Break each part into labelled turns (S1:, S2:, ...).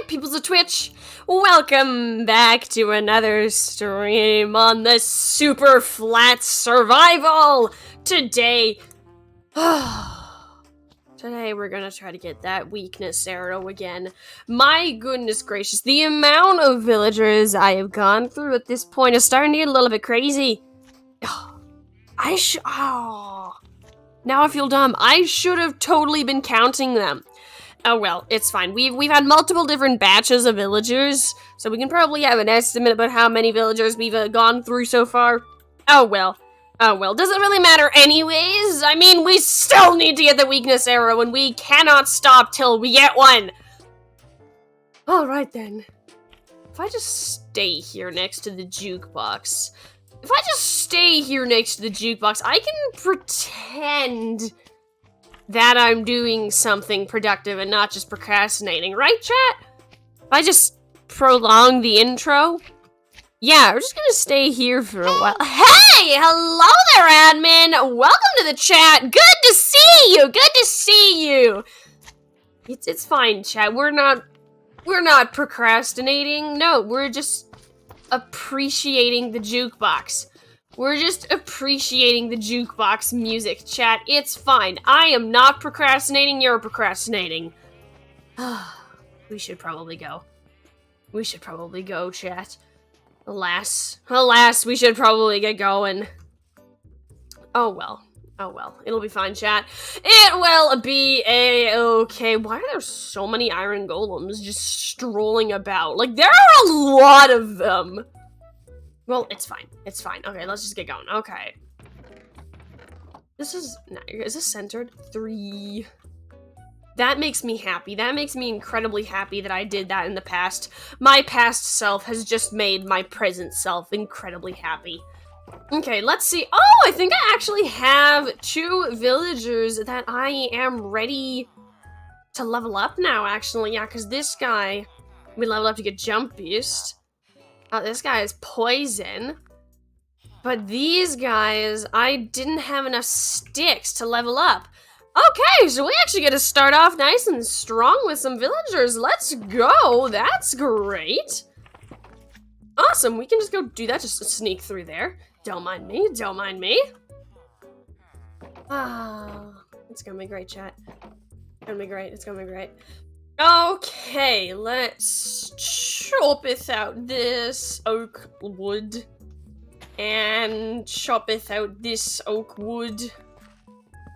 S1: peoples of Twitch? Welcome back to another stream on the Superflat Survival! Today we're gonna try to get that weakness arrow again. My goodness gracious, the amount of villagers I have gone through at this point is starting to get a little bit crazy. Now I feel dumb. I should have totally been counting them. Oh well, it's fine. We've had multiple different batches of villagers, so we can probably have an estimate about how many villagers we've gone through so far. Oh well. Doesn't really matter anyways. I mean, we still need to get the weakness arrow, and we cannot stop till we get one. Alright then. If I just stay here next to the jukebox... I can pretend that I'm doing something productive and not just procrastinating, right, chat? If I just prolong the intro? Yeah, we're just gonna stay here for a while. Hey! Hello there, admin! Welcome to the chat! Good to see you! It's fine, chat. We're not procrastinating. No, we're just appreciating the jukebox. We're just appreciating the jukebox music, chat. It's fine. I am not procrastinating, you're procrastinating. We should probably go. Chat. Alas, we should probably get going. Oh well. It'll be fine, chat. It will be a-okay. Why are there so many iron golems just strolling about? Like, there are a lot of them. Well, it's fine. Okay, let's just get going. Okay. Is this centered? 3. That makes me happy. That makes me incredibly happy that I did that in the past. My past self has just made my present self incredibly happy. Okay, let's see. Oh, I think I actually have 2 villagers that I am ready to level up now, actually. Yeah, because this guy, we leveled up to get Jump Beast. This guy is Poison. But these guys, I didn't have enough sticks to level up. Okay, so we actually get to start off nice and strong with some villagers. Let's go. That's great. Awesome, we can just go do that, just sneak through there. Don't mind me. It's gonna be great, chat. It's gonna be great. Okay, let's choppeth out this oak wood. And choppeth out this oak wood.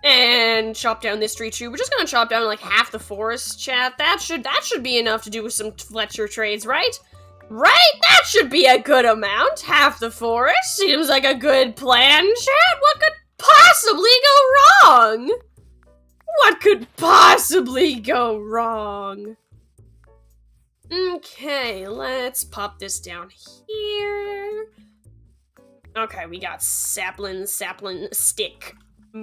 S1: And chop down this tree too. We're just gonna chop down like half the forest, chat. That should be enough to do with some Fletcher trades, right? Right? That should be a good amount. Half the forest seems like a good plan, chat. What could possibly go wrong? Okay, let's pop this down here. Okay, we got sapling stick. I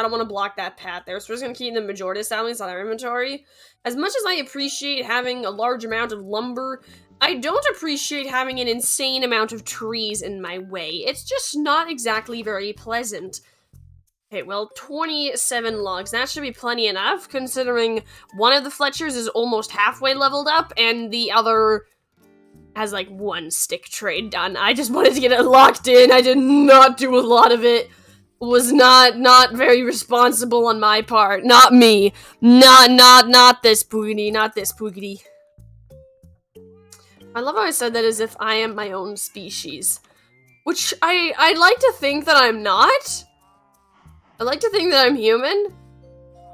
S1: don't want to block that path there, so we're just gonna keep the majority of saplings on our inventory. As much as I appreciate having a large amount of lumber, I don't appreciate having an insane amount of trees in my way. It's just not exactly very pleasant. Okay, well, 27 logs. That should be plenty enough, considering one of the Fletchers is almost halfway leveled up, and the other has, like, 1 stick trade done. I just wanted to get it locked in. I did not do a lot of it. Was not very responsible on my part. Not me. Not this poogity. I love how I said that as if I am my own species. Which, I like to think that I'm not. I like to think that I'm human.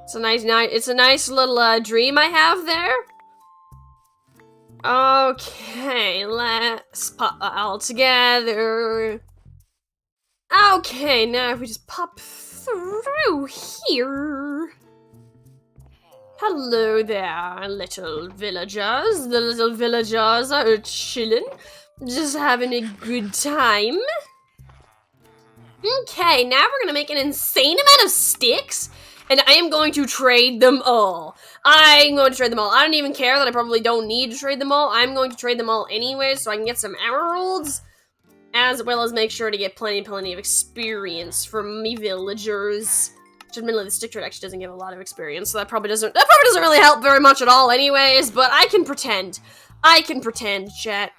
S1: It's a nice little dream I have there. Okay, let's pop that all together. Okay, now if we just pop through here. Hello there, little villagers. The little villagers are chilling, just having a good time. Okay, now we're gonna make an insane amount of sticks, and I am going to trade them all. I don't even care that I probably don't need to trade them all. I'm going to trade them all anyway, so I can get some emeralds, as well as make sure to get plenty of experience from me villagers. Which admittedly, the stick trade actually doesn't give a lot of experience, so that probably doesn't really help very much at all anyways, but I can pretend. I can pretend, chat.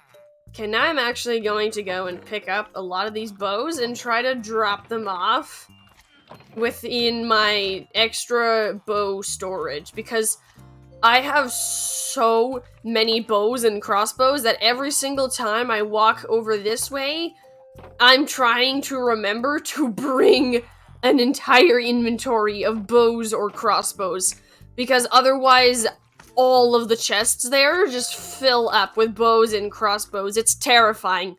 S1: Okay, now I'm actually going to go and pick up a lot of these bows and try to drop them off within my extra bow storage, because I have so many bows and crossbows that every single time I walk over this way, I'm trying to remember to bring an entire inventory of bows or crossbows, because otherwise all of the chests there just fill up with bows and crossbows. It's terrifying.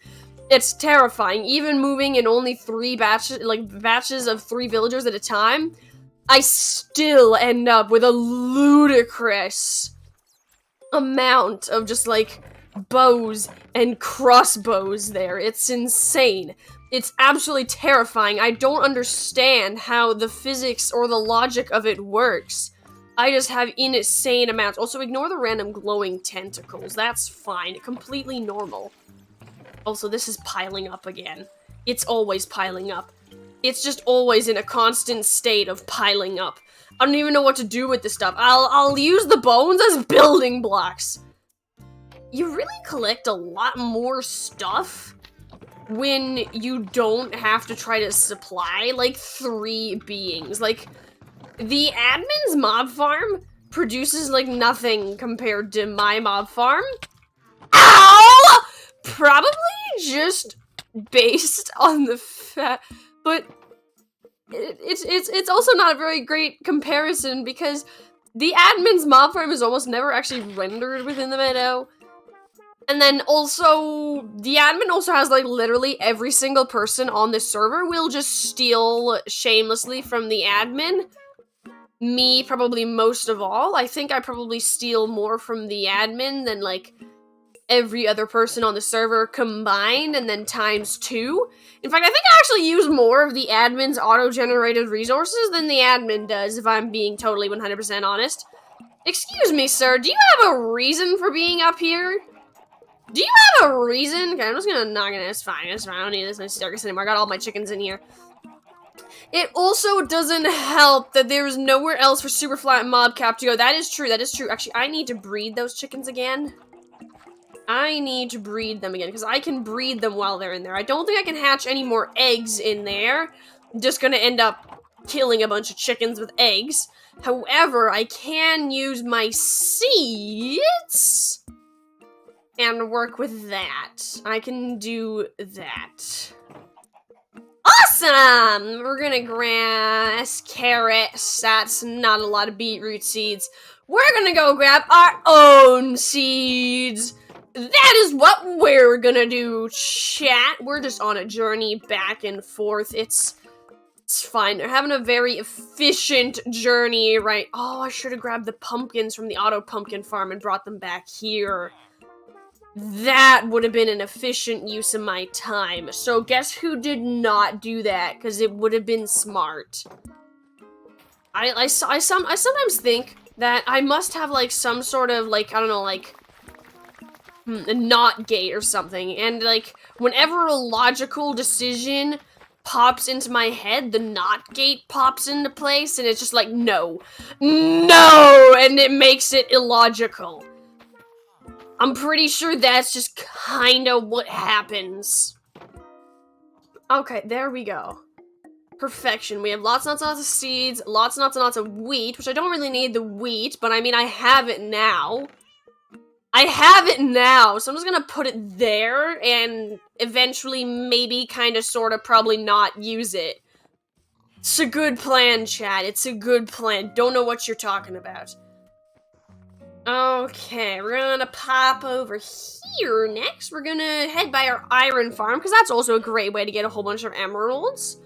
S1: It's terrifying. Even moving in only 3 batches of 3 villagers at a time, I still end up with a ludicrous amount of just, like, bows and crossbows there. It's insane. It's absolutely terrifying. I don't understand how the physics or the logic of it works. I just have insane amounts. Also, ignore the random glowing tentacles. That's fine. Completely normal. Also, this is piling up again. It's always piling up. It's just always in a constant state of piling up. I don't even know what to do with this stuff. I'll use the bones as building blocks. You really collect a lot more stuff when you don't have to try to supply, like, 3 beings. Like, the admin's mob farm produces, like, nothing compared to my mob farm. Ow! Probably just based on the fact, but it's also not a very great comparison, because the admin's mob farm is almost never actually rendered within the meadow. And then also, the admin also has, like, literally every single person on this server will just steal shamelessly from the admin. Me, probably most of all. I think I probably steal more from the admin than, like, every other person on the server combined, and then times 2. In fact, I think I actually use more of the admin's auto-generated resources than the admin does, if I'm being totally 100% honest. Excuse me, sir, do you have a reason for being up here? Do you have a reason? Okay, I'm just gonna knock it. It's fine. It's fine. I don't need this circus anymore. I got all my chickens in here. It also doesn't help that there's nowhere else for Superflat and Mobcap to go. That is true. That is true. Actually, I need to breed those chickens again. I need to breed them again, because I can breed them while they're in there. I don't think I can hatch any more eggs in there. I'm just gonna end up killing a bunch of chickens with eggs. However, I can use my seeds and work with that. I can do that. Awesome! We're gonna grass, carrots, that's not a lot of beetroot seeds. We're gonna go grab our own seeds. That is what we're gonna do, chat. We're just on a journey back and forth. It's fine. They're having a very efficient journey, right? Oh, I should have grabbed the pumpkins from the auto pumpkin farm and brought them back here. That would have been an efficient use of my time. So guess who did not do that? Because it would have been smart. I sometimes think that I must have, like, some sort of, like, I don't know, like, a not gate or something. And, like, whenever a logical decision pops into my head, the not gate pops into place, and it's just like, no. No! And it makes it illogical. I'm pretty sure that's just kinda what happens. Okay, there we go. Perfection. We have lots and lots of seeds, lots and lots and lots of wheat, which I don't really need the wheat, but I mean, I have it now. I have it now, so I'm just gonna put it there, and eventually maybe kinda sorta probably not use it. It's a good plan, chat. It's a good plan. Don't know what you're talking about. Okay, we're gonna pop over here next. We're gonna head by our iron farm, because that's also a great way to get a whole bunch of emeralds.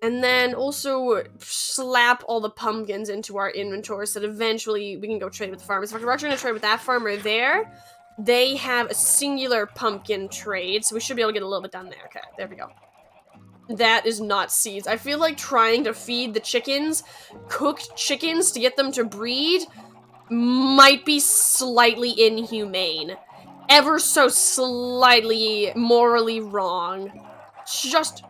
S1: And then also slap all the pumpkins into our inventory so that eventually we can go trade with the farmers. In fact, we're actually gonna trade with that farmer there. They have a singular pumpkin trade, so we should be able to get a little bit done there. Okay, there we go. That is not seeds. I feel like trying to feed the chickens cooked chickens to get them to breed might be slightly inhumane. Ever so slightly morally wrong. Just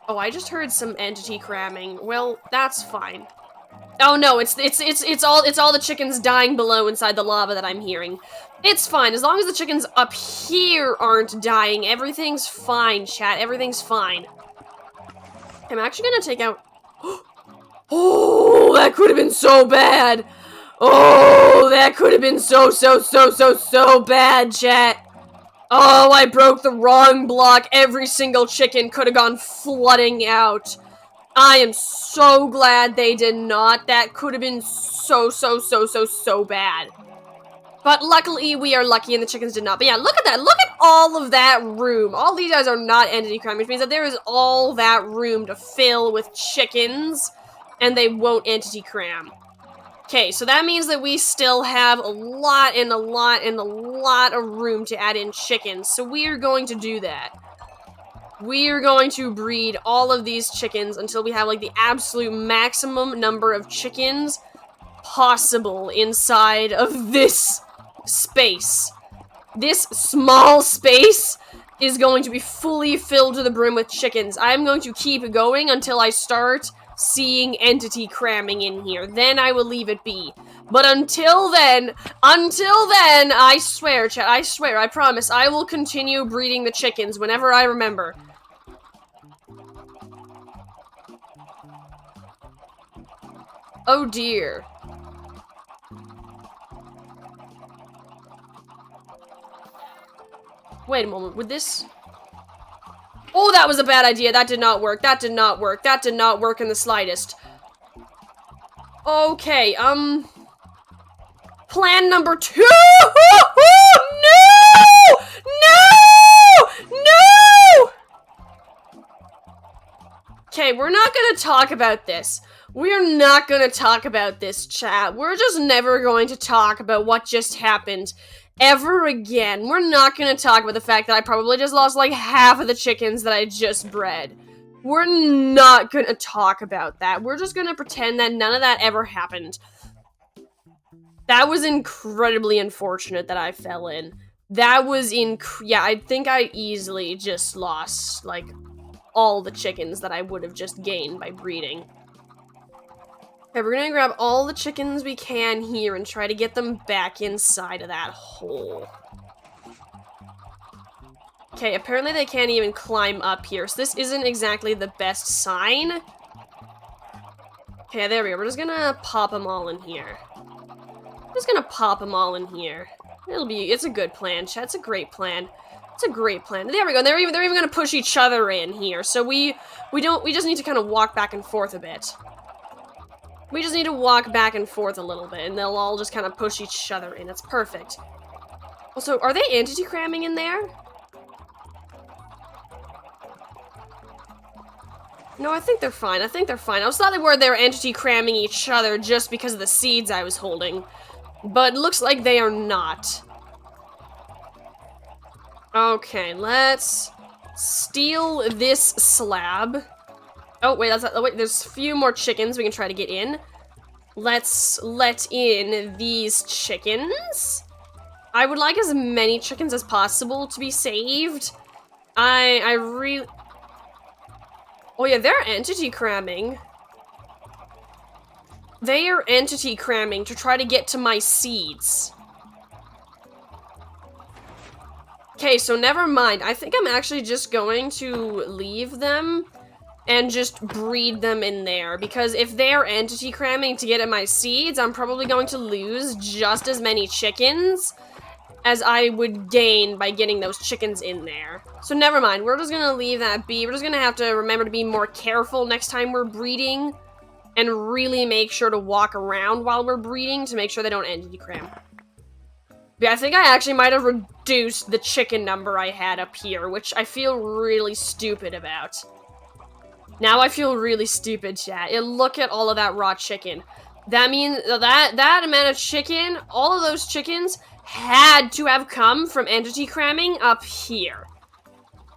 S1: Oh, I just heard some entity cramming. Well, that's fine. Oh no, it's all the chickens dying below inside the lava that I'm hearing. It's fine, as long as the chickens up here aren't dying, everything's fine, chat, everything's fine. I'm actually gonna take out... Oh, that could have been so bad! Oh, that could have been so bad, chat! Oh, I broke the wrong block. Every single chicken could have gone flooding out. I am so glad they did not. That could have been so bad. But luckily, we are lucky and the chickens did not. But yeah, look at that. Look at all of that room. All these guys are not entity crime, which means that there is all that room to fill with chickens, and they won't entity cram. Okay, so that means that we still have a lot of room to add in chickens. So we are going to do that. We are going to breed all of these chickens until we have like the absolute maximum number of chickens possible inside of this space. This small space is going to be fully filled to the brim with chickens. I'm going to keep going until I start seeing entity cramming in here. Then I will leave it be. But until then, I swear, chat, I swear, I promise, I will continue breeding the chickens whenever I remember. Oh dear. Wait a moment, would this... Oh, that was a bad idea. That did not work. That did not work. That did not work in the slightest. Okay, plan number 2! No! No! No! Okay, we're not gonna talk about this. We're not gonna talk about this, chat. We're just never going to talk about what just happened ever again. We're not gonna talk about the fact that I probably just lost like half of the chickens that I just bred. We're not gonna talk about that. We're just gonna pretend that none of that ever happened. That was incredibly unfortunate that I fell in. That was yeah, I think I easily just lost, like, all the chickens that I would have just gained by breeding. Okay, we're gonna grab all the chickens we can here and try to get them back inside of that hole. Okay, apparently they can't even climb up here, so this isn't exactly the best sign. Okay, there we go. We're just gonna pop them all in here. Just gonna pop them all in here. It's a good plan, chat. It's a great plan. It's a great plan. There we go. They're even gonna push each other in here, so we just need to kind of walk back and forth a bit. We just need to walk back and forth a little bit, and they'll all just kind of push each other in. That's perfect. Also, are they entity cramming in there? No, I think they're fine. I think they're fine. I was slightly worried they were entity cramming each other just because of the seeds I was holding. But it looks like they are not. Okay, let's steal this slab. Oh, wait, wait, there's a few more chickens we can try to get in. Let's let in these chickens. I would like as many chickens as possible to be saved. I really... Oh yeah, they're entity cramming. They are entity cramming to try to get to my seeds. Okay, so never mind. I think I'm actually just going to leave them and just breed them in there, because if they're entity cramming to get at my seeds, I'm probably going to lose just as many chickens as I would gain by getting those chickens in there. So never mind, we're just gonna leave that be. We're just gonna have to remember to be more careful next time we're breeding, and really make sure to walk around while we're breeding to make sure they don't entity cram. Yeah, I think I actually might have reduced the chicken number I had up here, which I feel really stupid about. Now I feel really stupid, chat. Look at all of that raw chicken. That means that amount of chicken, all of those chickens had to have come from entity cramming up here.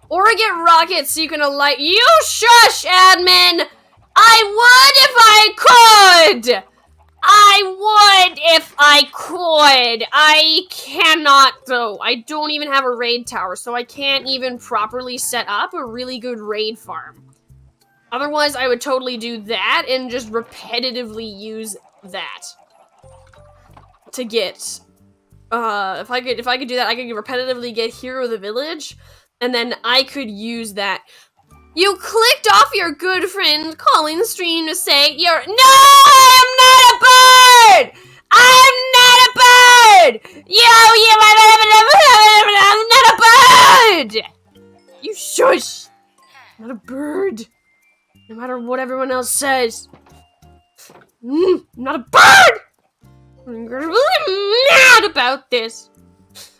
S1: Or get rockets so you can alight. You shush, admin! I would if I could! I would if I could! I cannot, though. I don't even have a raid tower, so I can't even properly set up a really good raid farm. Otherwise, I would totally do that and just repetitively use that to get. If I could do that, I could repetitively get Hero of the Village, and then I could use that. You clicked off your good friend calling the stream to say you're. No, I'm not a bird. I'm not a bird. I'm not a bird. You shush. I'm not a bird. No matter what everyone else says. I'm not a bird! I'm really mad about this.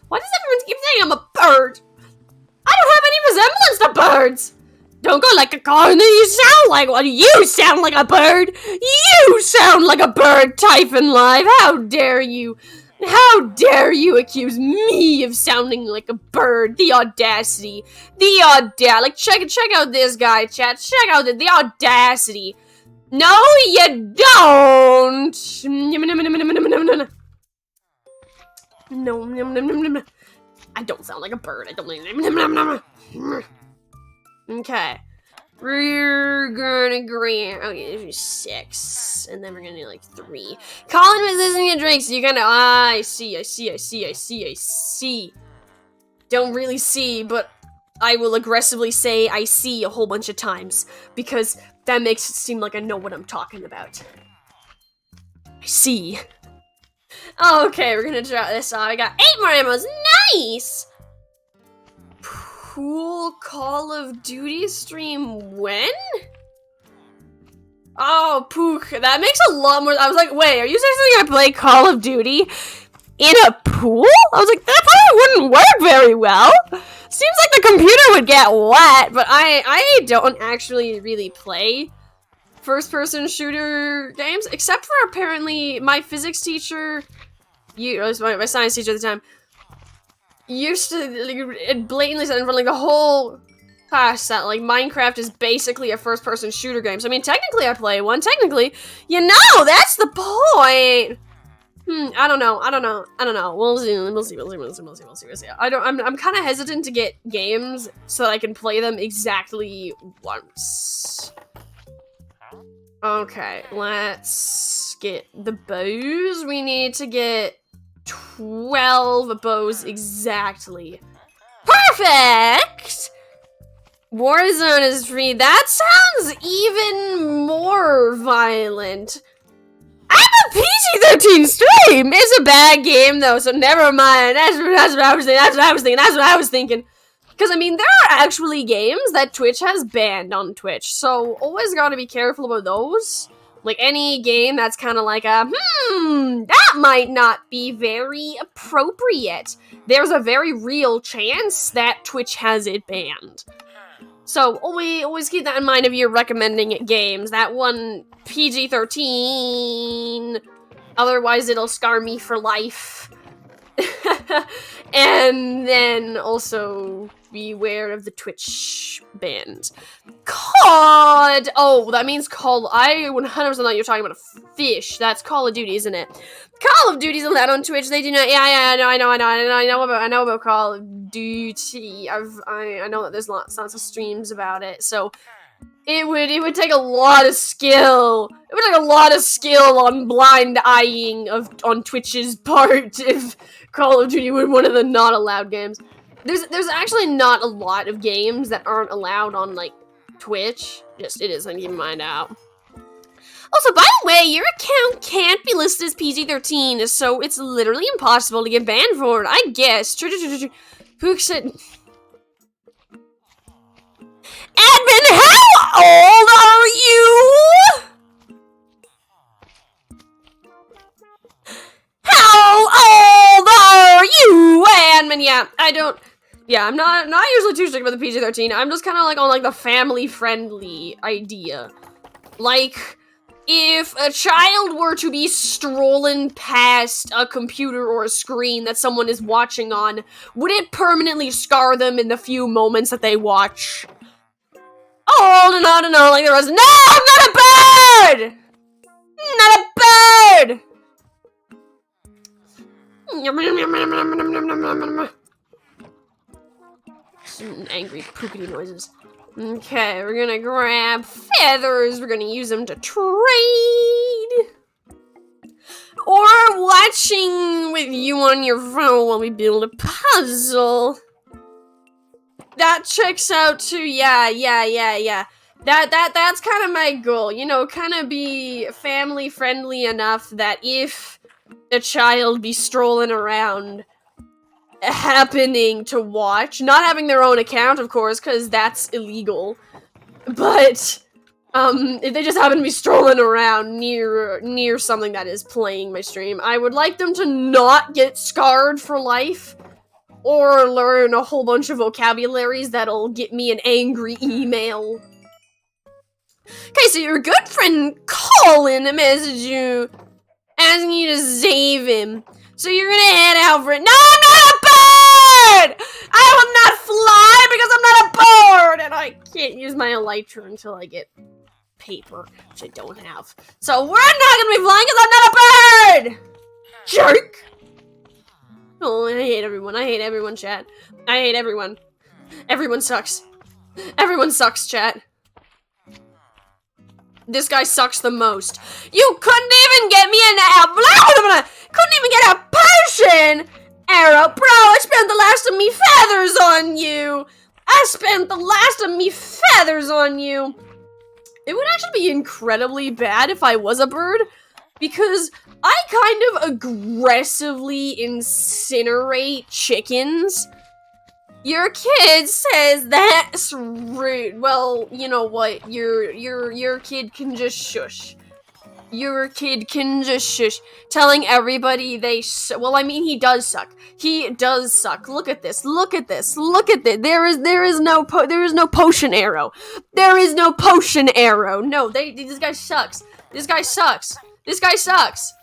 S1: Why does everyone keep saying I'm a bird? I don't have any resemblance to birds. Don't go like a car and then you sound like one. You sound like a bird. You sound like a bird, Typhon Live. How dare you? How dare you accuse me of sounding like a bird? The audacity. The audacity. Like, check out this guy, chat. Check out the audacity. No, you don't. No. I don't sound like a bird. I don't. Okay. We're gonna grant. Okay, 6. And then we're gonna do like 3. Colin was listening to Drake, so you kinda. I see. Don't really see, but I will aggressively say I see a whole bunch of times. Because that makes it seem like I know what I'm talking about. I see. Okay, we're gonna try this out. I got 8 more ammos. Nice! Cool Call of Duty stream when? Oh, Pook. That makes a lot more. I was like, wait, are you seriously gonna play Call of Duty in a pool? I was like, that probably wouldn't work very well. Seems like the computer would get wet, but I don't actually really play first-person shooter games, except for apparently my physics teacher, my science teacher at the time, used to like, blatantly said in front of like the whole class that like Minecraft is basically a first-person shooter game. So I mean, technically I play one. Technically, you know, that's the point. I don't know. We'll see. I'm kind of hesitant to get games so that I can play them exactly once. Okay, let's get the bows. We need to get 12 bows exactly. Perfect! Warzone is free. That sounds even more violent. I'm a PG-13 stream! It's a bad game, though, so never mind. That's what I was thinking. Because, I mean, there are actually games that Twitch has banned on Twitch, so always gotta be careful about those. Like, any game that's kind of like a, that might not be very appropriate. There's a very real chance that Twitch has it banned. So, always keep that in mind if you're recommending games. That one, PG-13, otherwise it'll scar me for life. And then also beware of the Twitch bans. COD! Oh, that means Call. I 100% thought you were talking about a fish. That's Call of Duty, isn't it? Call of Duty's allowed on Twitch. They do not. Yeah, I know about Call of Duty. I know that there's lots of streams about it. So it would take a lot of skill. It would take a lot of skill on blind eyeing on Twitch's part if Call of Duty were one of the not allowed games. There's actually not a lot of games that aren't allowed on like Twitch. Just it is something to keep in mind out. Also, by the way, your account can't be listed as PG-13, so it's literally impossible to get banned for it. I guess. Pook said. Admin, how old are you? How old are you, Admin? Yeah, I'm not usually too strict about the PG-13. I'm just kind of like on like the family-friendly idea. Like, if a child were to be strolling past a computer or a screen that someone is watching on, would it permanently scar them in the few moments that they watch? Oh, I don't know, like the rest. No, I'm not a bird! Not a bird! Some angry pookity noises. Okay, we're gonna grab feathers. We're gonna use them to trade. Or watching with you on your phone while we build a puzzle. That checks out too. Yeah. That's kind of my goal. You know, kind of be family friendly enough that if the child be strolling around happening to watch, not having their own account, of course, because that's illegal, but if they just happen to be strolling around near something that is playing my stream, I would like them to not get scarred for life or learn a whole bunch of vocabularies that'll get me an angry email. Okay, so your good friend Colin messaged you asking you to save him. So you're gonna head out for it. No, I'm not a bird! I will not fly because I'm not a bird! And I can't use my elytra until I get paper, which I don't have. So we're not gonna be flying because I'm not a bird! Jerk! Oh, I hate everyone. I hate everyone, chat. I hate everyone. Everyone sucks. Everyone sucks, chat. This guy sucks the most. You couldn't even get me couldn't even get a potion arrow. Bro, I spent the last of me feathers on you. I spent the last of me feathers on you. It would actually be incredibly bad if I was a bird, because I kind of aggressively incinerate chickens. Your kid says that's rude. Well, you know what? Your kid can just shush. Your kid can just shush. Telling everybody well, I mean, he does suck. He does suck. Look at this. Look at this. Look at this. There is no potion arrow. There is no potion arrow. No, this guy sucks. This guy sucks. This guy sucks.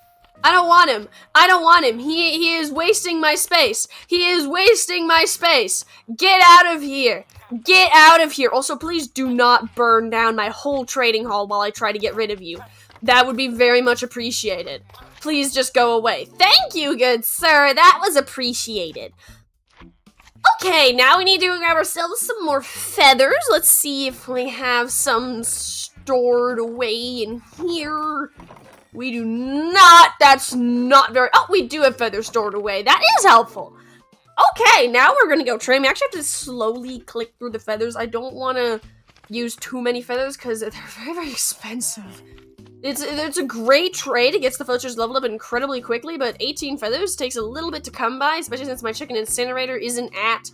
S1: I don't want him. I don't want him. He is wasting my space. He is wasting my space. Get out of here. Get out of here. Also, please do not burn down my whole trading hall while I try to get rid of you. That would be very much appreciated. Please just go away. Thank you, good sir. That was appreciated. Okay, now we need to grab ourselves some more feathers. Let's see if we have some stored away in here. We do not. That's not very. Oh, we do have feathers stored away. That is helpful. Okay, now we're gonna go trade. I actually have to slowly click through the feathers. I don't want to use too many feathers because they're very, very expensive. It's a great trade. It gets the villagers leveled up incredibly quickly, but 18 feathers takes a little bit to come by, especially since my chicken incinerator isn't at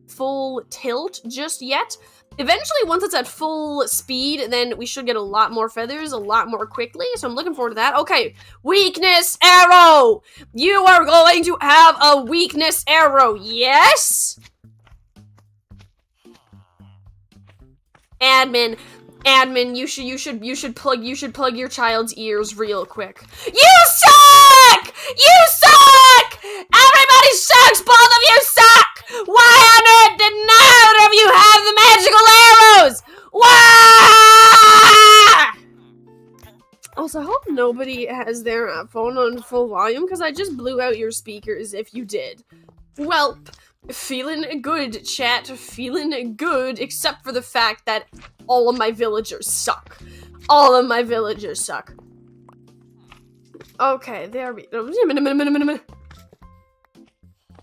S1: full tilt just yet. Eventually, once it's at full speed, then we should get a lot more feathers a lot more quickly, so I'm looking forward to that. Okay, weakness arrow! You are going to have a weakness arrow, yes? Admin, you should plug your child's ears real quick. You suck! You suck! Everybody sucks! Both of you suck! Why on earth did neither of you have the magical arrows? Why? Also, I hope nobody has their phone on full volume, because I just blew out your speakers if you did. Welp. Feeling good, chat. Feeling good, except for the fact that all of my villagers suck. All of my villagers suck. Okay, there we go.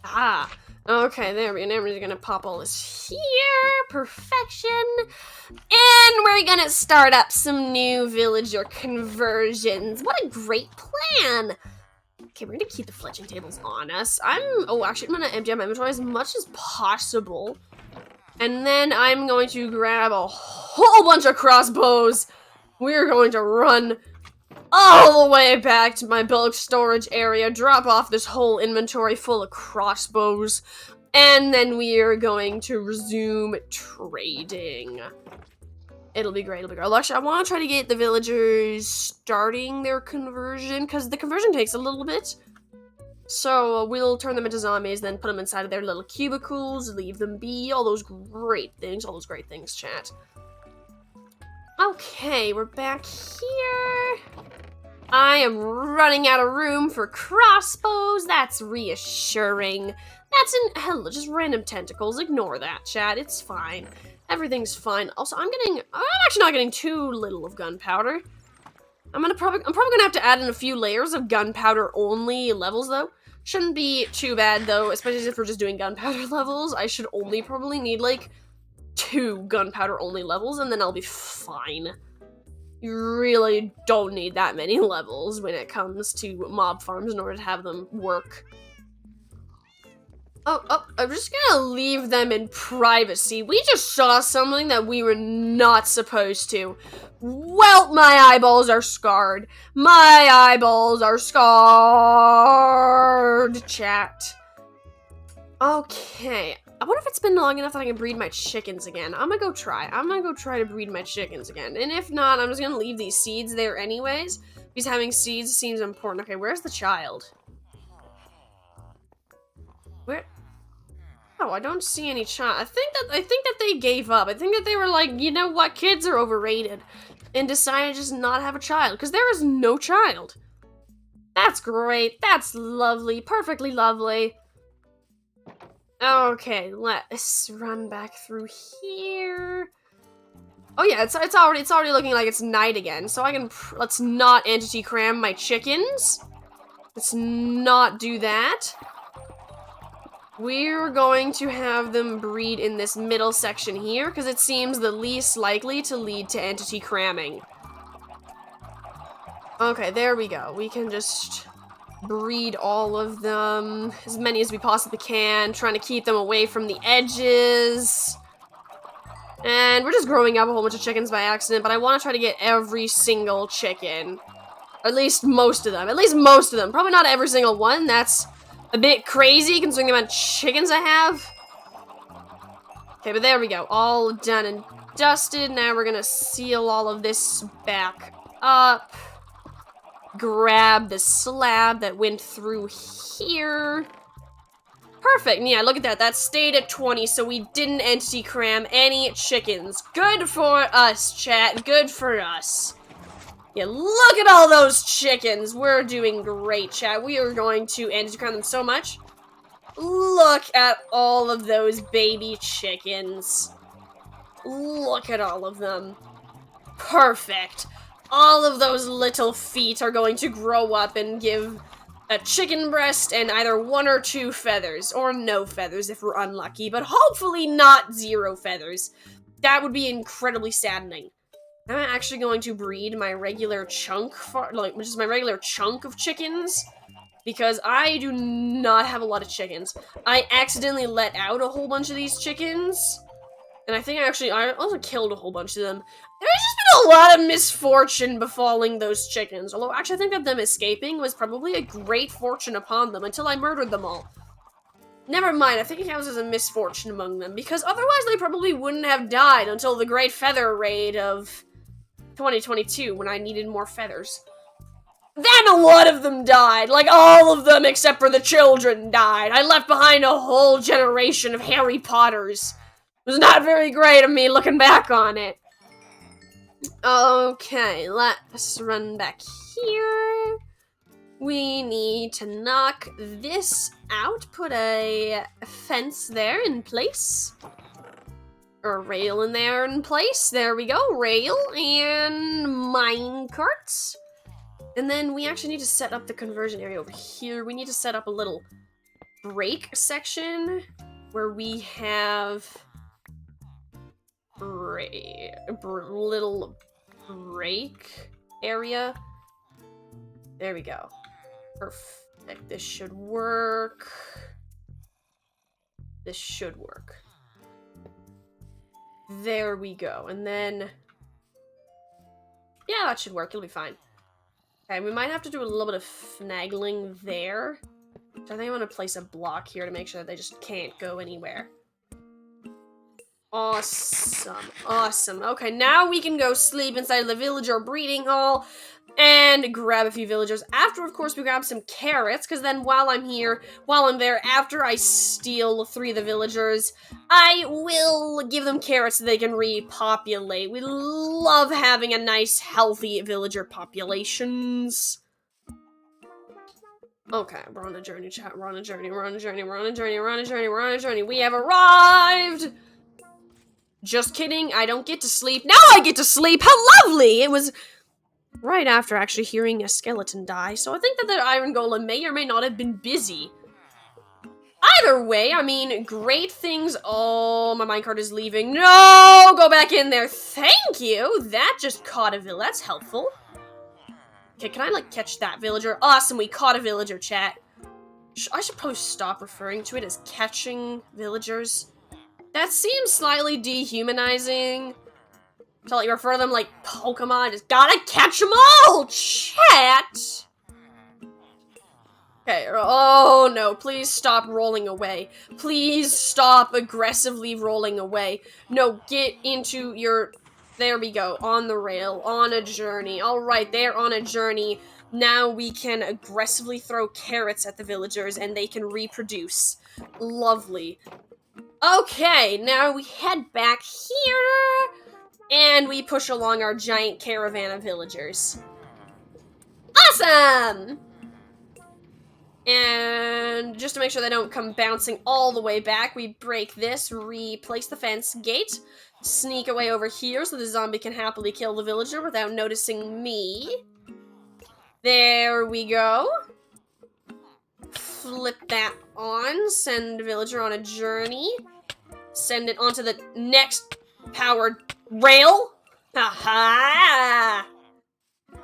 S1: Ah. Okay, there we go. Now we're gonna pop all this here. Perfection. And we're gonna start up some new villager conversions. What a great plan. Okay, we're gonna keep the fletching tables on us. I'm gonna empty out my inventory as much as possible. And then I'm going to grab a whole bunch of crossbows. We're going to run all the way back to my bulk storage area, drop off this whole inventory full of crossbows, and then we are going to resume trading. It'll be great, it'll be great. Actually, I want to try to get the villagers starting their conversion, because the conversion takes a little bit. So we'll turn them into zombies, then put them inside of their little cubicles, leave them be, all those great things, chat. Okay, we're back here. I am running out of room for crossbows. That's reassuring. Hello, just random tentacles. Ignore that, chat. It's fine. Everything's fine. Also, I'm actually not getting too little of gunpowder. I'm probably gonna have to add in a few layers of gunpowder only levels though. Shouldn't be too bad though, especially if we're just doing gunpowder levels. I should only probably need like 2 gunpowder only levels and then I'll be fine. You really don't need that many levels when it comes to mob farms in order to have them work. Oh, I'm just gonna leave them in privacy. We just saw something that we were not supposed to. Well, my eyeballs are scarred. My eyeballs are scarred, chat. Okay. I wonder if it's been long enough that I can breed my chickens again. I'm gonna go try. To breed my chickens again. And if not, I'm just gonna leave these seeds there anyways. Because having seeds seems important. Okay, where's the child? Where? Oh, I don't see any child. I think that they gave up. I think that they were like, you know what, kids are overrated. And decided to just not have a child. Because there is no child. That's great. That's lovely. Perfectly lovely. Okay, let's run back through here. Oh yeah, it's already looking like it's night again. So I can let's not entity cram my chickens. Let's not do that. We're going to have them breed in this middle section here because it seems the least likely to lead to entity cramming. Okay, there we go. We can just breed all of them, as many as we possibly can, trying to keep them away from the edges. And we're just growing up a whole bunch of chickens by accident, but I want to try to get every single chicken. Or at least most of them. Probably not every single one. That's a bit crazy considering the amount of chickens I have. Okay, but there we go. All done and dusted. Now we're gonna seal all of this back up. Grab the slab that went through here. Perfect. Yeah, look at that. That stayed at 20, so we didn't entity cram any chickens. Good for us, chat. Good for us. Yeah, look at all those chickens. We're doing great, chat. We are going to entity cram them so much. Look at all of those baby chickens. Look at all of them. Perfect. All of those little feet are going to grow up and give a chicken breast and either 1 or 2 feathers, or no feathers if we're unlucky, but hopefully not 0 feathers. That would be incredibly saddening. I'm actually going to breed my regular chunk, which is my regular chunk of chickens, because I do not have a lot of chickens. I accidentally let out a whole bunch of these chickens, and I think I also killed a whole bunch of them. There's just been a lot of misfortune befalling those chickens. Although, actually, I think that them escaping was probably a great fortune upon them until I murdered them all. Never mind, I think it counts as a misfortune among them, because otherwise they probably wouldn't have died until the Great Feather Raid of 2022, when I needed more feathers. Then a lot of them died. Like, all of them except for the children died. I left behind a whole generation of Harry Potters. It was not very great of me looking back on it. Okay, let's run back here. We need to knock this out, put a fence there in place. Or a rail in there in place. There we go, rail and mine carts. And then we actually need to set up the conversion area over here. We need to set up a little break section where we have little break area. There we go. Perfect. This should work. This should work. There we go. And then, yeah, that should work. It'll be fine. Okay, we might have to do a little bit of finagling there. So I think I want to place a block here to make sure that they just can't go anywhere. Awesome. Awesome. Okay, now we can go sleep inside the villager breeding hall and grab a few villagers. After, of course, we grab some carrots, because then while I'm there, after I steal 3 of the villagers, I will give them carrots so they can repopulate. We love having a nice, healthy villager populations. Okay, we're on a journey, chat. We're on a journey. We have arrived! Just kidding, I don't get to sleep. Now I get to sleep! How lovely! It was right after actually hearing a skeleton die, so I think that the iron golem may or may not have been busy. Either way, I mean, great things. Oh, my minecart is leaving. No! Go back in there. Thank you! That just caught a villager. That's helpful. Okay, can I, like, catch that villager? Awesome, we caught a villager, chat. I should probably stop referring to it as catching villagers. That seems slightly dehumanizing. To, like, refer to them like Pokemon. Just gotta catch them all, chat! Okay, oh no, please stop rolling away. Please stop aggressively rolling away. No, get into your... There we go, on the rail, on a journey. Alright, they're on a journey. Now we can aggressively throw carrots at the villagers and they can reproduce. Lovely. Okay, now we head back here and we push along our giant caravan of villagers. Awesome! And just to make sure they don't come bouncing all the way back, we break this, replace the fence gate, sneak away over here so the zombie can happily kill the villager without noticing me. There we go. Flip that on, send the villager on a journey, send it onto the next powered rail. Haha!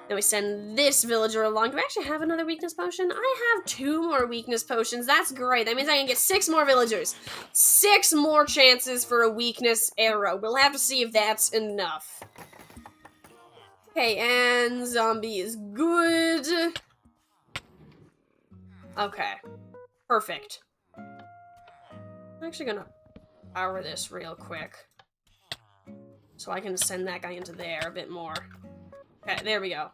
S1: Then we send this villager along. Do I actually have another weakness potion? I have 2 more weakness potions. That's great. That means I can get 6 more villagers. 6 more chances for a weakness arrow. We'll have to see if that's enough. Okay, and zombie is good. Okay. Perfect. I'm actually gonna power this real quick. So I can send that guy into there a bit more. Okay, there we go.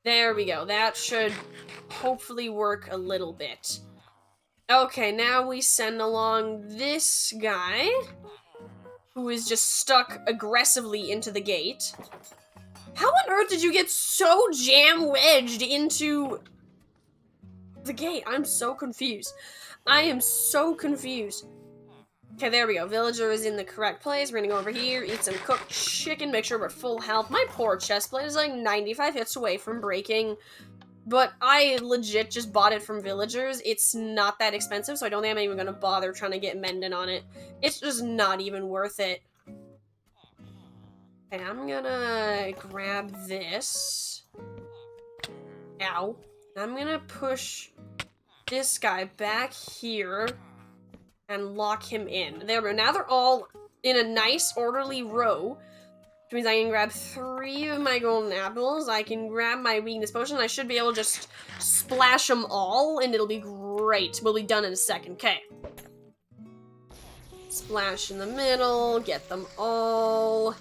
S1: There we go. That should hopefully work a little bit. Okay, now we send along this guy, who is just stuck aggressively into the gate. How on earth did you get so jam-wedged into the gate? I'm so confused. I am so confused. Okay, there we go. Villager is in the correct place. We're gonna go over here, eat some cooked chicken, make sure we're full health. My poor chestplate is like 95 hits away from breaking, but I legit just bought it from villagers. It's not that expensive, so I don't think I'm even gonna bother trying to get mending on it. It's just not even worth it. Okay, I'm gonna grab this. Ow. I'm gonna push this guy back here and lock him in. There we go. Now they're all in a nice, orderly row, which means I can grab 3 of my golden apples. I can grab my weakness potion. I should be able to just splash them all, and it'll be great. We'll be done in a second. Okay. Splash in the middle. Get them all.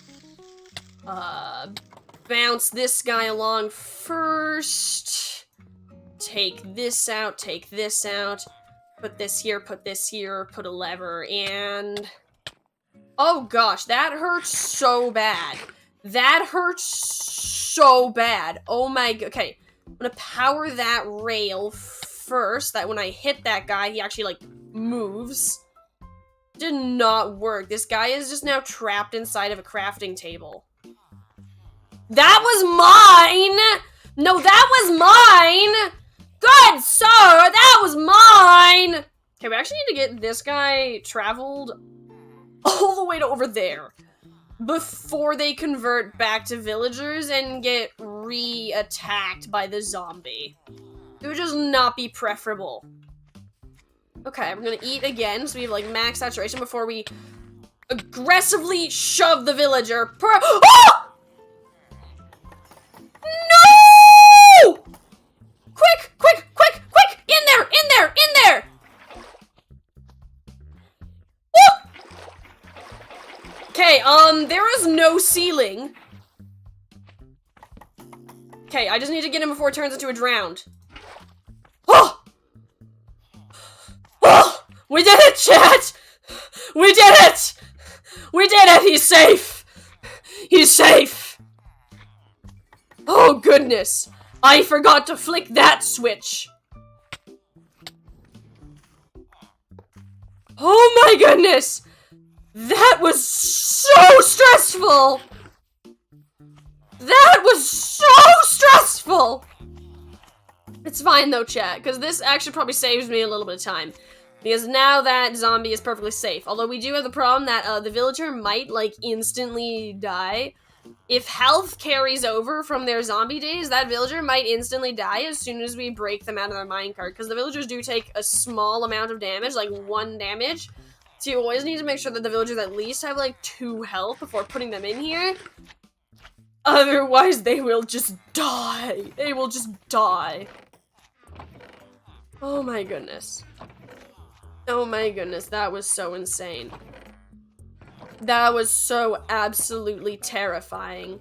S1: Bounce this guy along first. Take this out. Take this out. Put this here, put a lever, and... Oh gosh, that hurts so bad. That hurts so bad. Oh my god. Okay, I'm gonna power that rail first, that when I hit that guy, he actually, like, moves. Did not work. This guy is just now trapped inside of a crafting table. That was mine! No, that was mine! Good sir, that was mine! Okay, we actually need to get this guy traveled all the way to over there before they convert back to villagers and get re-attacked by the zombie. It would just not be preferable. Okay, we're gonna eat again, so we have, like, max saturation before we aggressively shove the villager Oh! No! Quick, quick, quick, quick! In there, in there, in there! Woo! Okay, there is no ceiling. Okay, I just need to get him before it turns into a drowned. Oh! Oh! We did it, chat! We did it! We did it! He's safe! He's safe! Oh, goodness. I forgot to flick that switch. Oh my goodness! That was so stressful! That was so stressful! It's fine though, chat, because this actually probably saves me a little bit of time. Because now that zombie is perfectly safe. Although we do have the problem that the villager might, like, instantly die. If health carries over from their zombie days, that villager might instantly die as soon as we break them out of their minecart. Because the villagers do take a small amount of damage, like 1 damage. So you always need to make sure that the villagers at least have, like, 2 health before putting them in here. Otherwise, they will just die. They will just die. Oh my goodness. Oh my goodness, that was so insane. That was so absolutely terrifying.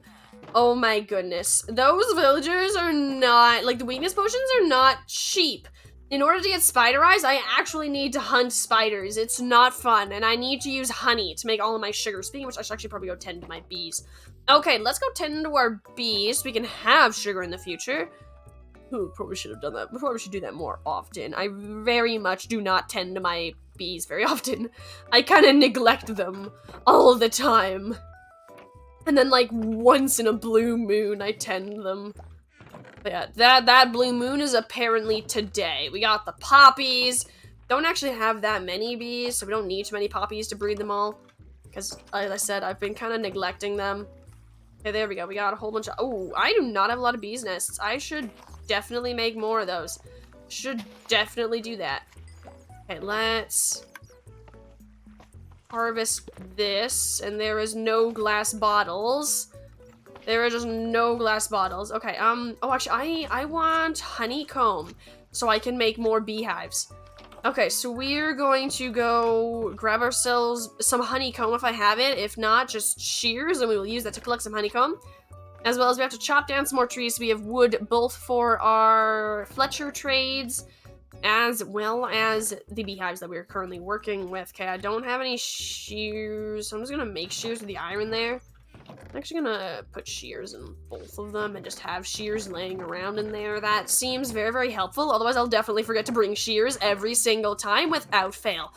S1: Oh my goodness. Those villagers are not, like, the weakness potions are not cheap. In order to get spider eyes, I actually need to hunt spiders. It's not fun, and I need to use honey to make all of my sugar. Speaking of which, I should actually probably go tend to my bees. Okay, let's go tend to our bees so we can have sugar in the future. Ooh, probably should have done that. Probably should do that more often. I very much do not tend to my bees very often. I kind of neglect them all the time. And then, like, once in a blue moon, I tend them. But yeah, that blue moon is apparently today. We got the poppies. Don't actually have that many bees, so we don't need too many poppies to breed them all. Because, like I said, I've been kind of neglecting them. Okay, there we go. We got a whole bunch of... Oh, I do not have a lot of bees nests. I should definitely make more of those. Should definitely do that. Okay, let's harvest this. And there is no glass bottles. There are just no glass bottles. Okay, oh, actually, I want honeycomb so I can make more beehives. Okay, so we're going to go grab ourselves some honeycomb if I have it. If not, just shears, and we will use that to collect some honeycomb. As well as we have to chop down some more trees so we have wood both for our Fletcher trades as well as the beehives that we're currently working with. Okay, I don't have any shears, so I'm just gonna make shears with the iron there. I'm actually gonna put shears in both of them and just have shears laying around in there. That seems very, very helpful. Otherwise, I'll definitely forget to bring shears every single time without fail.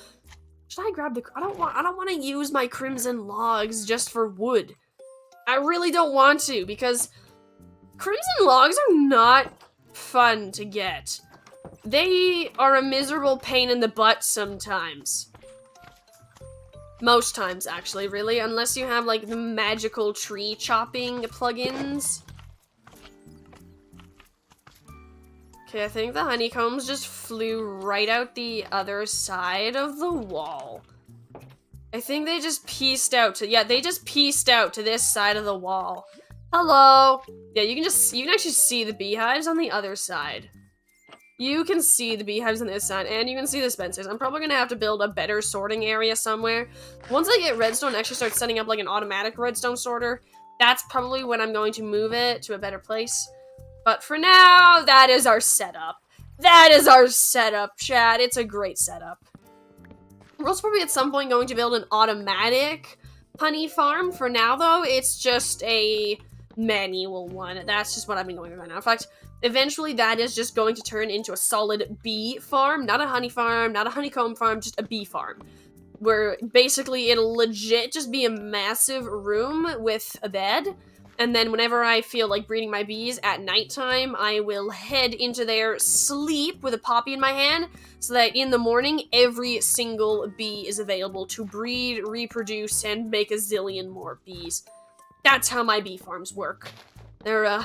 S1: Should I grab the... I don't want to use my crimson logs just for wood. I really don't want to, because crimson logs are not fun to get. They are a miserable pain in the butt sometimes. Most times, actually, really, unless you have, like, the magical tree chopping plugins. Okay, I think the honeycombs just flew right out the other side of the wall. I think they just pieced out to, yeah, they just pieced out to this side of the wall. Hello! Yeah, you can actually see the beehives on the other side. You can see the beehives on this side, and you can see the dispensers. I'm probably gonna have to build a better sorting area somewhere. Once I get redstone and actually start setting up like an automatic redstone sorter, that's probably when I'm going to move it to a better place. But for now, that is our setup. That is our setup, chat. It's a great setup. We're also probably at some point going to build an automatic honey farm. For now, though, it's just a manual one. That's just what I've been going with right now. In fact, eventually that is just going to turn into a solid bee farm. Not a honey farm, not a honeycomb farm, just a bee farm. Where basically it'll legit just be a massive room with a bed. And then whenever I feel like breeding my bees at nighttime, I will head into there, sleep with a poppy in my hand, so that in the morning, every single bee is available to breed, reproduce, and make a zillion more bees. That's how my bee farms work. They're,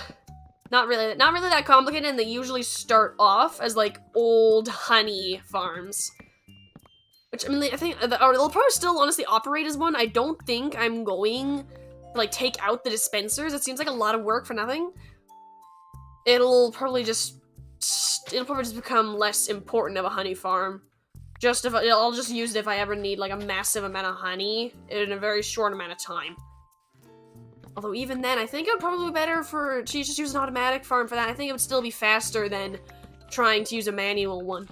S1: not really that complicated, and they usually start off as, like, old honey farms. Which, I mean, I think, they'll probably still honestly operate as one. I don't think I'm going like take out the dispensers. It seems like a lot of work for nothing. It'll probably just become less important of a honey farm. Just if I'll just use it if I ever need like a massive amount of honey in a very short amount of time. Although even then, I think it would probably be better to just use an automatic farm for that. I think it would still be faster than trying to use a manual one.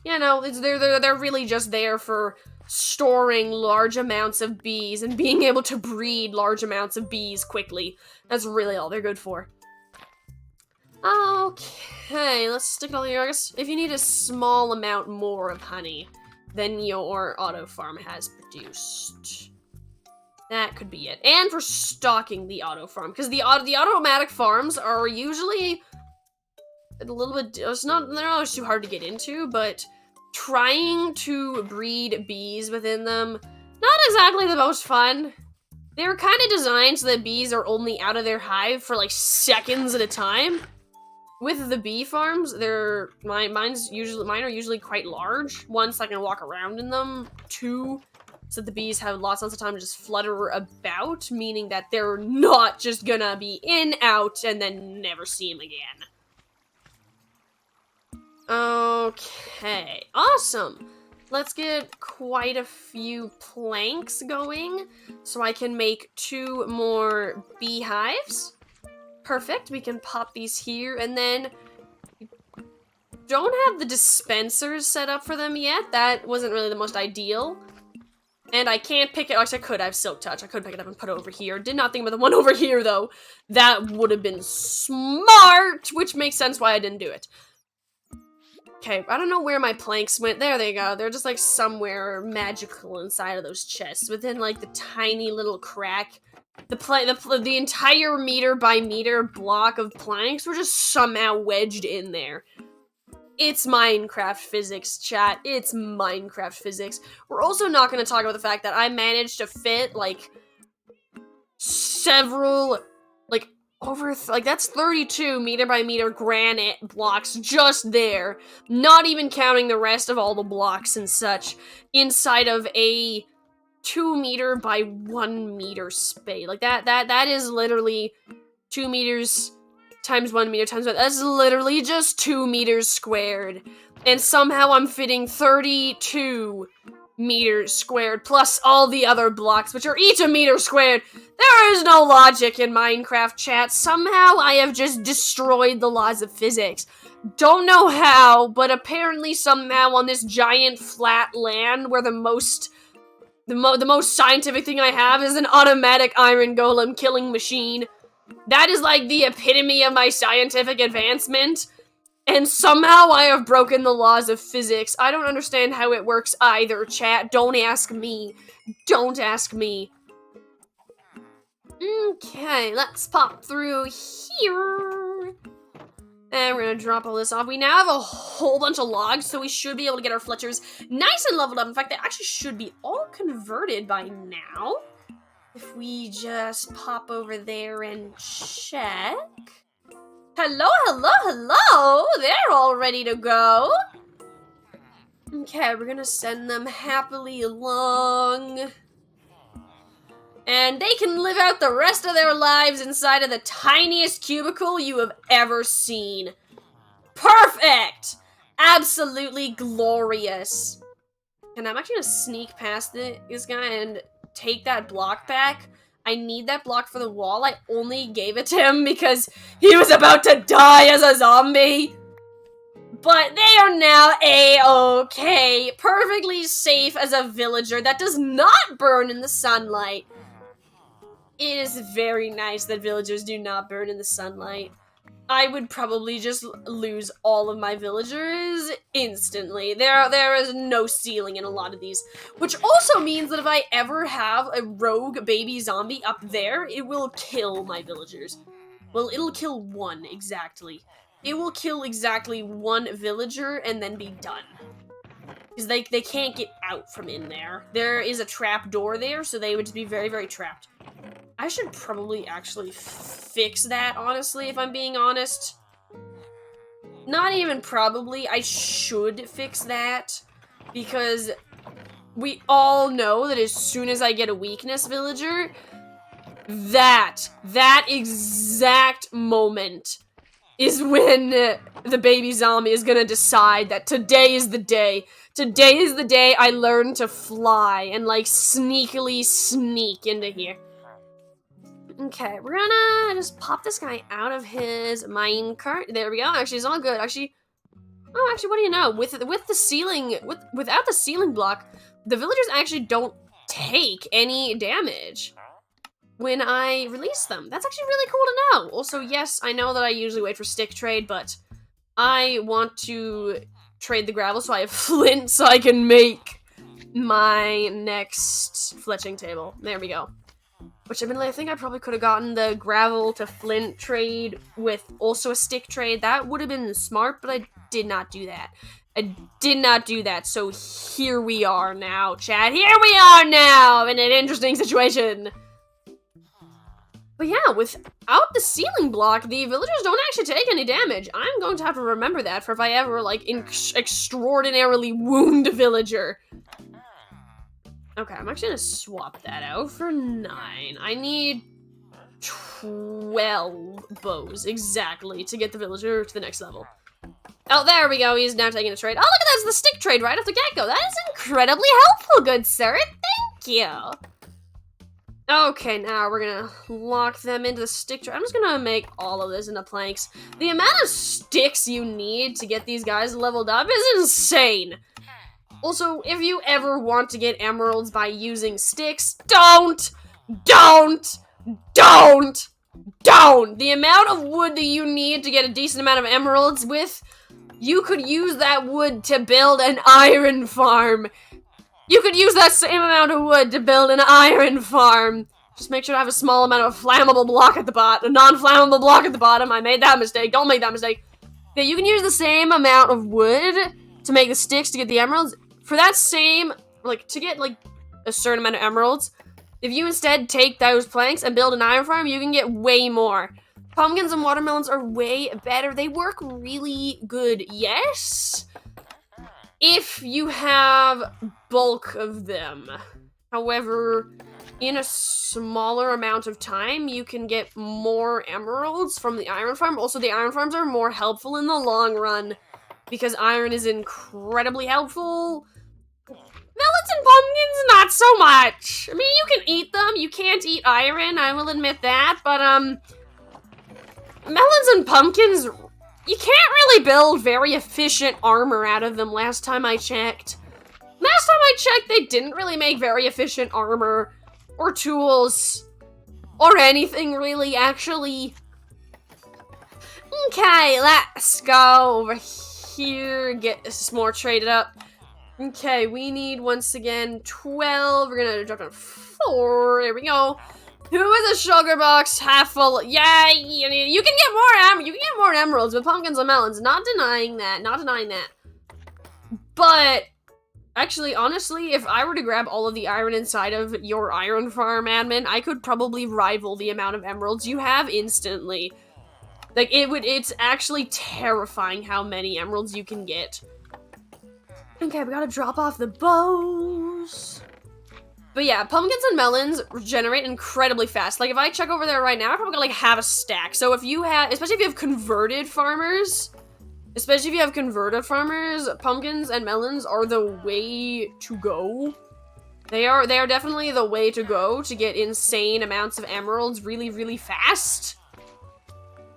S1: Yeah, no, they're really just there for storing large amounts of bees and being able to breed large amounts of bees quickly. That's really all they're good for. Okay, let's stick it all here. I guess if you need a small amount more of honey, than your auto farm has produced. That could be it. And for stocking the auto farm, because the automatic farms are usually a little bit, they're not too hard to get into, but trying to breed bees within them, not exactly the most fun. They're kind of designed so that bees are only out of their hive for like seconds at a time. With the bee farms, mine are usually quite large. One, so I can walk around in them. Two, so the bees have lots of time to just flutter about, meaning that they're not just gonna be in, out, and then never see them again. Okay, awesome. Let's get quite a few planks going so I can make 2 more beehives. Perfect, we can pop these here, and then don't have the dispensers set up for them yet. That wasn't really the most ideal. And I can't pick it, actually I could, I have Silk Touch. I could pick it up and put it over here. Did not think about the one over here though. That would have been smart, which makes sense why I didn't do it. Okay, I don't know where my planks went. There they go. They're just like somewhere magical inside of those chests, within like the tiny little crack. The entire meter by meter block of planks were just somehow wedged in there. It's Minecraft physics, chat. It's Minecraft physics. We're also not going to talk about the fact that I managed to fit like several, like that's 32 meter by meter granite blocks just there, not even counting the rest of all the blocks and such, inside of a 2 meter by 1 meter space. Like that is literally 2 meters times 1 meter times 1. That's literally just 2 meters squared. And somehow I'm fitting 32 meters squared plus all the other blocks, which are each a meter squared. There is no logic in Minecraft, chat. Somehow I have just destroyed the laws of physics. Don't know how, but apparently somehow on this giant flat land where the most scientific thing I have is an automatic iron golem killing machine. That is like the epitome of my scientific advancement. And somehow I have broken the laws of physics. I don't understand how it works either, chat. Don't ask me. Don't ask me. Okay, let's pop through here. And we're gonna drop all this off. We now have a whole bunch of logs, so we should be able to get our Fletchers nice and leveled up. In fact, they actually should be all converted by now. If we just pop over there and check. Hello, hello, hello! They're all ready to go. Okay, we're gonna send them happily along. And they can live out the rest of their lives inside of the tiniest cubicle you have ever seen. Perfect! Absolutely glorious. And I'm actually gonna sneak past this guy and take that block back. I need that block for the wall. I only gave it to him because he was about to die as a zombie. But they are now A-okay. Perfectly safe as a villager that does not burn in the sunlight. It is very nice that villagers do not burn in the sunlight. I would probably just lose all of my villagers instantly. There is no ceiling in a lot of these. Which also means that if I ever have a rogue baby zombie up there, it will kill my villagers. Well, it'll kill one, exactly. It will kill exactly 1 villager and then be done. Because they can't get out from in there. There is a trap door there, so they would just be very, very trapped. I should probably actually fix that, honestly, if I'm being honest. Not even probably, I should fix that. Because we all know that as soon as I get a weakness villager, that exact moment is when the baby zombie is gonna decide that today is the day. Today is the day I learn to fly and, like, sneakily sneak into here. Okay, we're gonna just pop this guy out of his minecart. There we go. Actually, it's all good. Actually, what do you know? With the ceiling, without the ceiling block, the villagers actually don't take any damage when I release them. That's actually really cool to know. Also, yes, I know that I usually wait for stick trade, but I want to trade the gravel so I have flint so I can make my next fletching table. There we go. Which, I think I probably could have gotten the gravel to flint trade with also a stick trade. That would have been smart, but I did not do that. I did not do that, so here we are now, chat. Here we are now in an interesting situation. But yeah, without the ceiling block, the villagers don't actually take any damage. I'm going to have to remember that for if I ever, like, extraordinarily wound a villager. Okay, I'm actually gonna swap that out for 9. I need 12 bows, exactly, to get the villager to the next level. Oh, there we go, he's now taking a trade. Oh, look at that, it's the stick trade right off the get-go. That is incredibly helpful, good sir. Thank you. Okay, now we're gonna lock them into the stick trade. I'm just gonna make all of this into planks. The amount of sticks you need to get these guys leveled up is insane. Also, if you ever want to get emeralds by using sticks, don't! The amount of wood that you need to get a decent amount of emeralds with, you could use that wood to build an iron farm. You could use that same amount of wood to build an iron farm. Just make sure to have a small amount of a flammable block at the bottom, a non-flammable block at the bottom. I made that mistake. Don't make that mistake. Okay, you can use the same amount of wood to make the sticks to get the emeralds. For that same, like, to get, like, a certain amount of emeralds, if you instead take those planks and build an iron farm, you can get way more. Pumpkins and watermelons are way better. They work really good, yes, if you have bulk of them. However, in a smaller amount of time, you can get more emeralds from the iron farm. Also, the iron farms are more helpful in the long run because iron is incredibly helpful. Melons and pumpkins, not so much. I mean, you can eat them. You can't eat iron, I will admit that. But, melons and pumpkins, you can't really build very efficient armor out of them last time I checked. Last time I checked, they didn't really make very efficient armor or tools or anything really, actually. Okay, let's go over here, get this more traded up. Okay, we need, once again, 12. We're gonna drop down 4. There we go. Who is a sugar box half full? Yay! You can get more emeralds with pumpkins and melons. Not denying that. But actually, honestly, if I were to grab all of the iron inside of your iron farm, admin, I could probably rival the amount of emeralds you have instantly. Like, it's actually terrifying how many emeralds you can get. Okay, we gotta drop off the bows. But yeah, pumpkins and melons regenerate incredibly fast. Like, if I check over there right now, I probably got, like, half a stack. So if you have, especially if you have converted farmers, pumpkins and melons are the way to go. They are definitely the way to go to get insane amounts of emeralds really, really fast.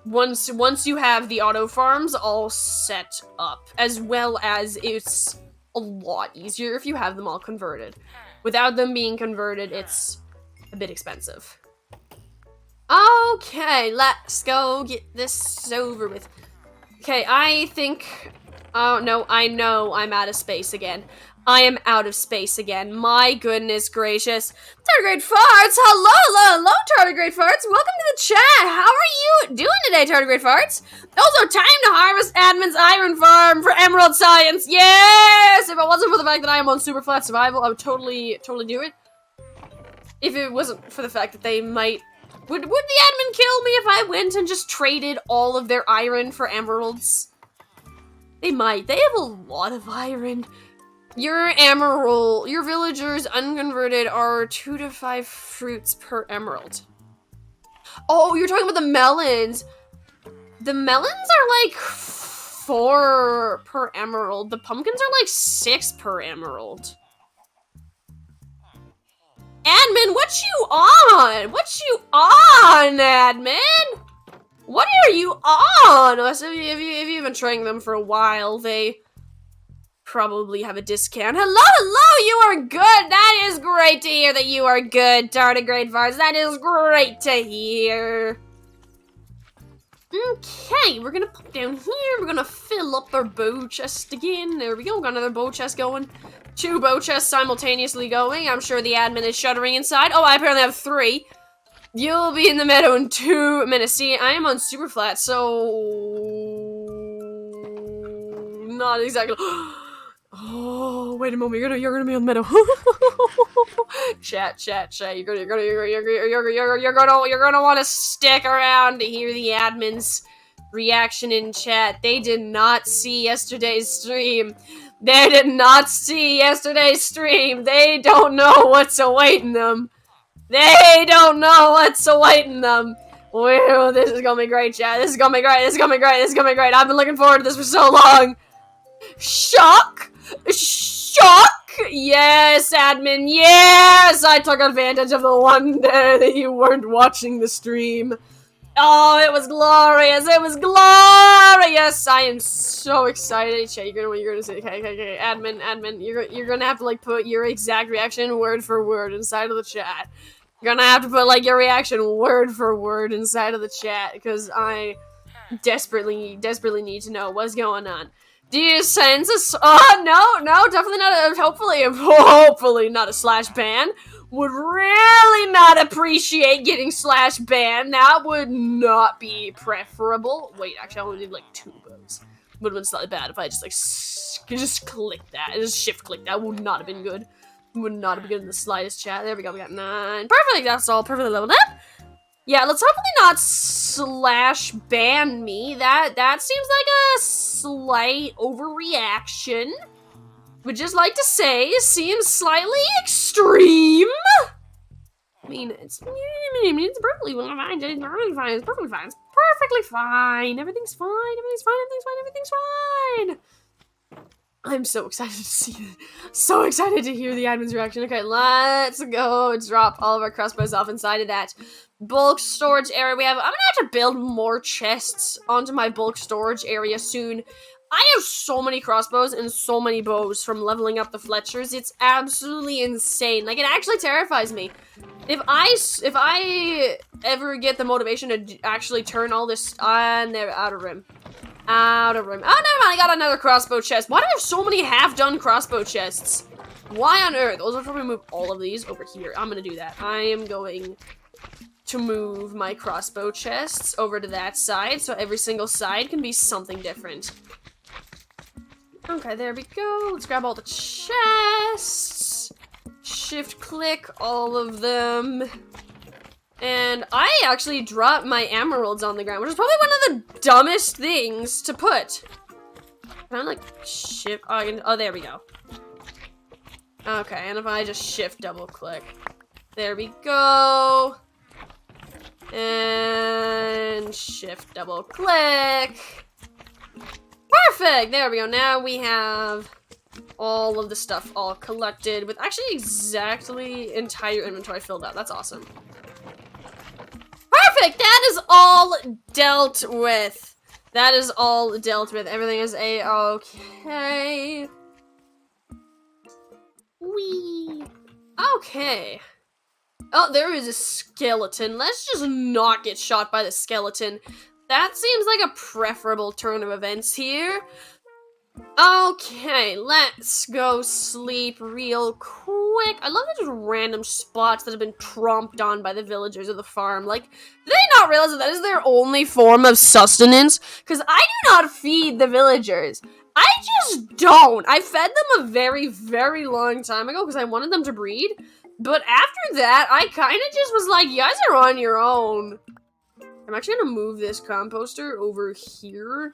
S1: Once you have the auto farms all set up, as well as it's a lot easier if you have them all converted. Without them being converted, it's a bit expensive. Okay, let's go get this over with. Okay, I think... Oh, no, I know I'm out of space again. I am out of space again. My goodness gracious. Tardigrade Farts! Hello, Tardigrade Farts! Welcome to the chat! How are you doing today, Tardigrade Farts? Also, time to harvest Admin's Iron Farm for Emerald Science! Yes! If it wasn't for the fact that I am on Superflat Survival, I would totally do it. If it wasn't for the fact that they might... Would the admin kill me if I went and just traded all of their iron for emeralds? They might. They have a lot of iron. Your villagers unconverted are 2 to 5 fruits per emerald. Oh, you're talking about the melons. The melons are like 4 per emerald. The pumpkins are like 6 per emerald. Admin, what you on? What you on, admin? What are you on? So if you've been trading them for a while, they probably have a discount. Hello, you are good. That is great to hear that you are good, Tardigrade Farts. That is great to hear. Okay, we're gonna pop down here. We're gonna fill up our bow chest again. There we go, got another bow chest going. 2 bow chests simultaneously going. I'm sure the admin is shuddering inside. Oh, I apparently have 3. You'll be in the meadow in 2 minutes. See, I am on Superflat, so... Not exactly... Oh, wait a moment, you're gonna be on the meadow. Chat, you're gonna want to stick around to hear the admin's reaction in chat. They did not see yesterday's stream. They did not see yesterday's stream. They don't know what's awaiting them. They don't know what's awaiting them. Well, this is gonna be great, chat. This is gonna be great. This is gonna be great. This is gonna be great. I've been looking forward to this for so long. Shock! Shock! Yes, admin, yes! I took advantage of the one day that you weren't watching the stream. Oh, it was glorious! It was glorious! I am so excited. Chat, you're gonna say, okay, admin, you're gonna have to, like, put your exact reaction word for word inside of the chat. You're gonna have to put, like, your reaction word for word inside of the chat, because I desperately need to know what's going on. Do you sense a no, definitely not a, hopefully not a slash ban. Would really not appreciate getting slash ban. That would not be preferable. Wait, actually, I only need, like, 2 bows. Would have been slightly bad if I just, like, just clicked that. Just shift click that. Would not have been good. Would not have been good in the slightest, chat. There we go, we got 9. Perfect, that's all perfectly leveled up. Yeah, let's hopefully not slash ban me. That seems like a slight overreaction. Would just like to say, seems slightly extreme. I mean, it's perfectly fine. It's perfectly fine. It's perfectly fine. It's perfectly fine. Everything's fine. Everything's fine. Everything's fine. I'm so excited to see it. So excited to hear the admin's reaction. Okay, let's go drop all of our crossbows off inside of that bulk storage area we have. I'm gonna have to build more chests onto my bulk storage area soon. I have so many crossbows and so many bows from leveling up the Fletchers. It's absolutely insane. Like, it actually terrifies me. If I ever get the motivation to actually turn all this on, they're out of room. Out of room. Oh, never mind, I got another crossbow chest. Why do I have so many half-done crossbow chests? Why on earth? I'll probably move all of these over here. I'm gonna do that. I am going to move my crossbow chests over to that side, so every single side can be something different. Okay, there we go. Let's grab all the chests. Shift click all of them. And I actually dropped my emeralds on the ground, which is probably one of the dumbest things to put. Can I, like, shift? Oh, there we go. Okay, and if I just shift double click. There we go. And shift double click. Perfect! There we go. Now we have all of the stuff all collected with actually exactly entire inventory filled out. That's awesome. Perfect! That is all dealt with. That is all dealt with. Everything is a-okay. Whee! Okay. Oh, there is a skeleton. Let's just not get shot by the skeleton. That seems like a preferable turn of events here. Okay, let's go sleep real quick. I love the just random spots that have been tromped on by the villagers of the farm. Like, do they not realize that is their only form of sustenance? Because I do not feed the villagers. I just don't. I fed them a very, very long time ago because I wanted them to breed. But after that, I kind of just was like, you guys are on your own. I'm actually going to move this composter over here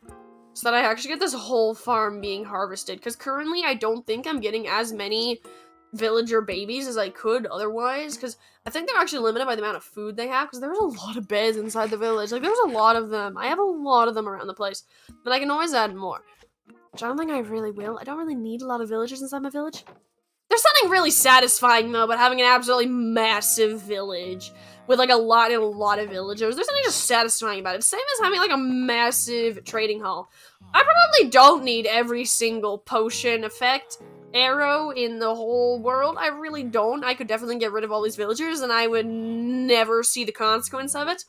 S1: so that I actually get this whole farm being harvested. Because currently, I don't think I'm getting as many villager babies as I could otherwise. Because I think they're actually limited by the amount of food they have. Because there's a lot of beds inside the village. Like, there's a lot of them. I have a lot of them around the place. But I can always add more. Which I don't think I really will. I don't really need a lot of villagers inside my village. There's something really satisfying, though, about having an absolutely massive village with, like, a lot of villagers. There's something just satisfying about it. Same as having, like, a massive trading hall. I probably don't need every single potion effect arrow in the whole world. I really don't. I could definitely get rid of all these villagers, and I would never see the consequence of it.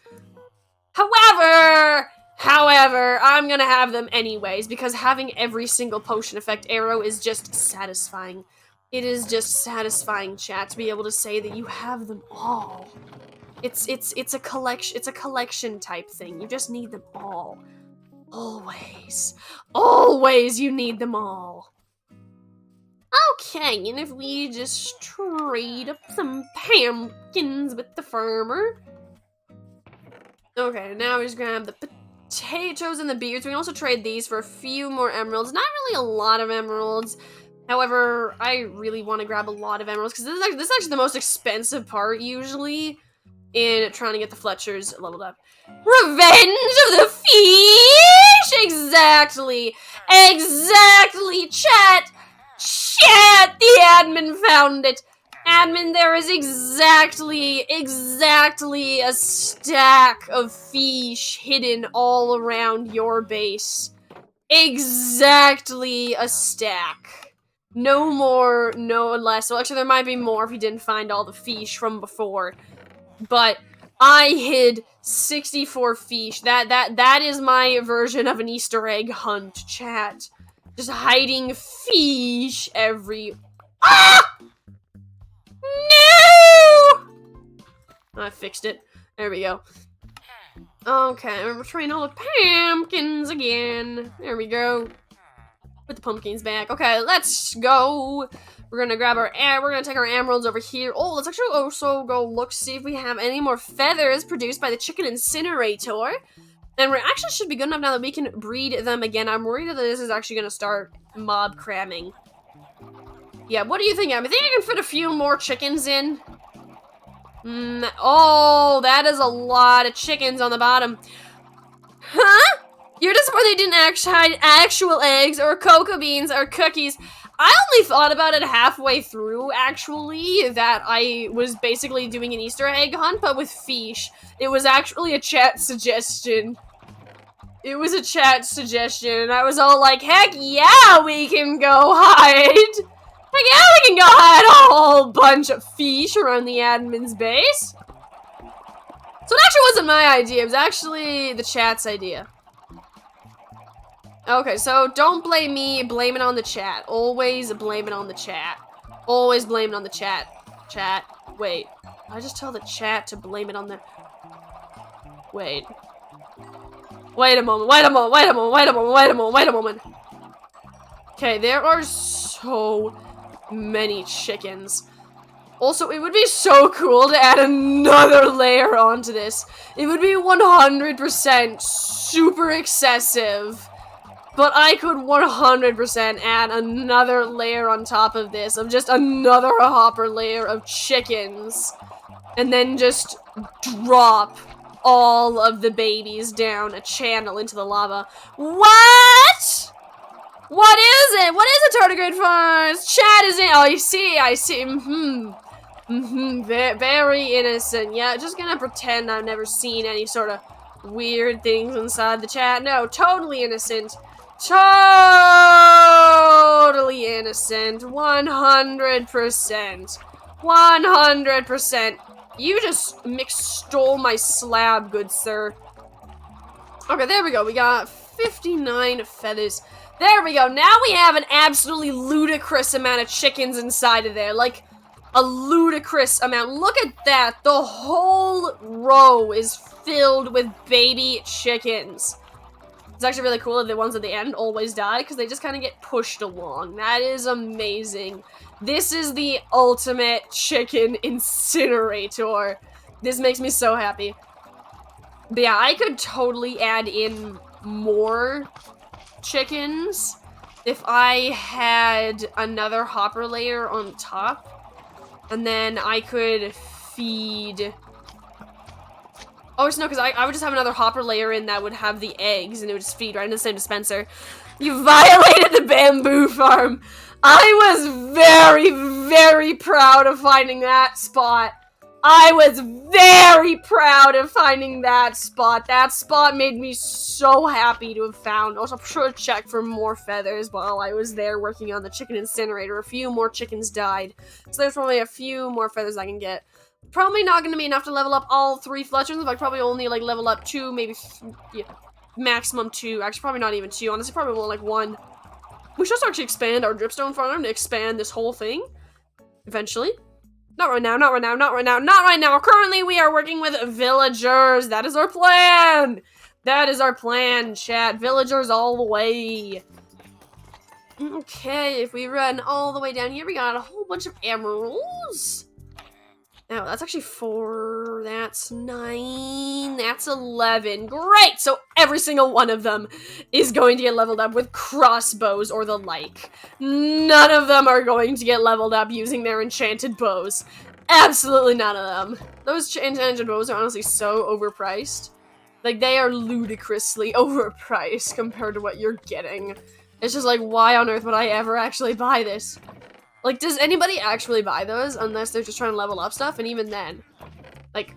S1: However, However, I'm gonna have them anyways, because having every single potion effect arrow is just satisfying. It is just satisfying, chat, to be able to say that you have them all. It's a collection type thing. You just need them all. Always. Always you need them all. Okay, and if we just trade up some pumpkins with the farmer. Okay, now we just grab the potatoes and the beets. We can also trade these for a few more emeralds. Not really a lot of emeralds. However, I really want to grab a lot of emeralds because this is actually the most expensive part usually in trying to get the Fletchers leveled up. Revenge of the Fish! Exactly! Exactly! Chat! Chat! The admin found it! Admin, there is exactly a stack of fish hidden all around your base. Exactly a stack. No more, no less. Well, actually, there might be more if you didn't find all the fish from before. But I hid 64 fish. That is my version of an Easter egg hunt, chat. Just hiding fish every... Ah! No! I fixed it. There we go. Okay, we're trying all the pumpkins again. There we go. Put the pumpkins back. Okay, let's go. We're gonna grab we're gonna take our emeralds over here. Oh, let's actually also go look, see if we have any more feathers produced by the chicken incinerator. And we actually should be good enough now that we can breed them again. I'm worried that this is actually gonna start mob cramming. Yeah, what do you think, Em? I think I can fit a few more chickens in. Oh, that is a lot of chickens on the bottom. Huh? You're disappointed they didn't actually hide actual eggs or cocoa beans or cookies. I only thought about it halfway through, actually, that I was basically doing an Easter egg hunt, but with fish. It was actually a chat suggestion. It was a chat suggestion, and I was all like, heck yeah, we can go hide! Heck yeah, we can go hide a whole bunch of fish around the admin's base. So it actually wasn't my idea, it was actually the chat's idea. Okay, so don't blame me, blame it on the chat. Always blame it on the chat. Always blame it on the chat. Chat, wait. I just tell the chat to blame it on the... Wait. Wait a moment, wait a moment, wait a moment, wait a moment, wait a moment, wait a moment. Okay, there are so many chickens. Also, it would be so cool to add another layer onto this. It would be 100% super excessive. But I could 100% add another layer on top of this, of just another hopper layer of chickens. And then just drop all of the babies down a channel into the lava. What? What is it? What is a tardigrade farms? Chat is in. Oh, you see, I see. Very innocent. Yeah, just gonna pretend I've never seen any sort of weird things inside the chat. No, totally innocent. Totally innocent. 100%. 100%. You just stole my slab, good sir. Okay, there we go. We got 59 feathers. There we go. Now we have an absolutely ludicrous amount of chickens inside of there. Like, a ludicrous amount. Look at that. The whole row is filled with baby chickens. It's actually really cool that the ones at the end always die because they just kind of get pushed along. That is amazing. This is the ultimate chicken incinerator. This makes me so happy. But yeah, I could totally add in more chickens if I had another hopper layer on top. And then I could feed... Oh, no, because I would just have another hopper layer in that would have the eggs, and it would just feed right in the same dispenser. You violated the bamboo farm! I was very, very proud of finding that spot. I was very proud of finding that spot. That spot made me so happy to have found. Also, I'm sure to check for more feathers while I was there working on the chicken incinerator. A few more chickens died. So there's probably a few more feathers I can get. Probably not going to be enough to level up all 3 Fletchers. Like, probably only, like, level up 2, maybe... Yeah. maximum 2. Actually, probably not even 2. Honestly, probably more like 1. We should actually expand our dripstone farm to expand this whole thing. Eventually. Not right now, not right now, not right now, not right now. Currently, we are working with villagers. That is our plan. That is our plan, chat. Villagers all the way. Okay, if we run all the way down here, we got a whole bunch of emeralds. Now, that's actually 4, that's 9, that's 11. Great! So every single one of them is going to get leveled up with crossbows or the like. None of them are going to get leveled up using their enchanted bows. Absolutely none of them. Those enchanted bows are honestly so overpriced. Like, they are ludicrously overpriced compared to what you're getting. It's just like, why on earth would I ever actually buy this? Like, does anybody actually buy those unless they're just trying to level up stuff? And even then, like,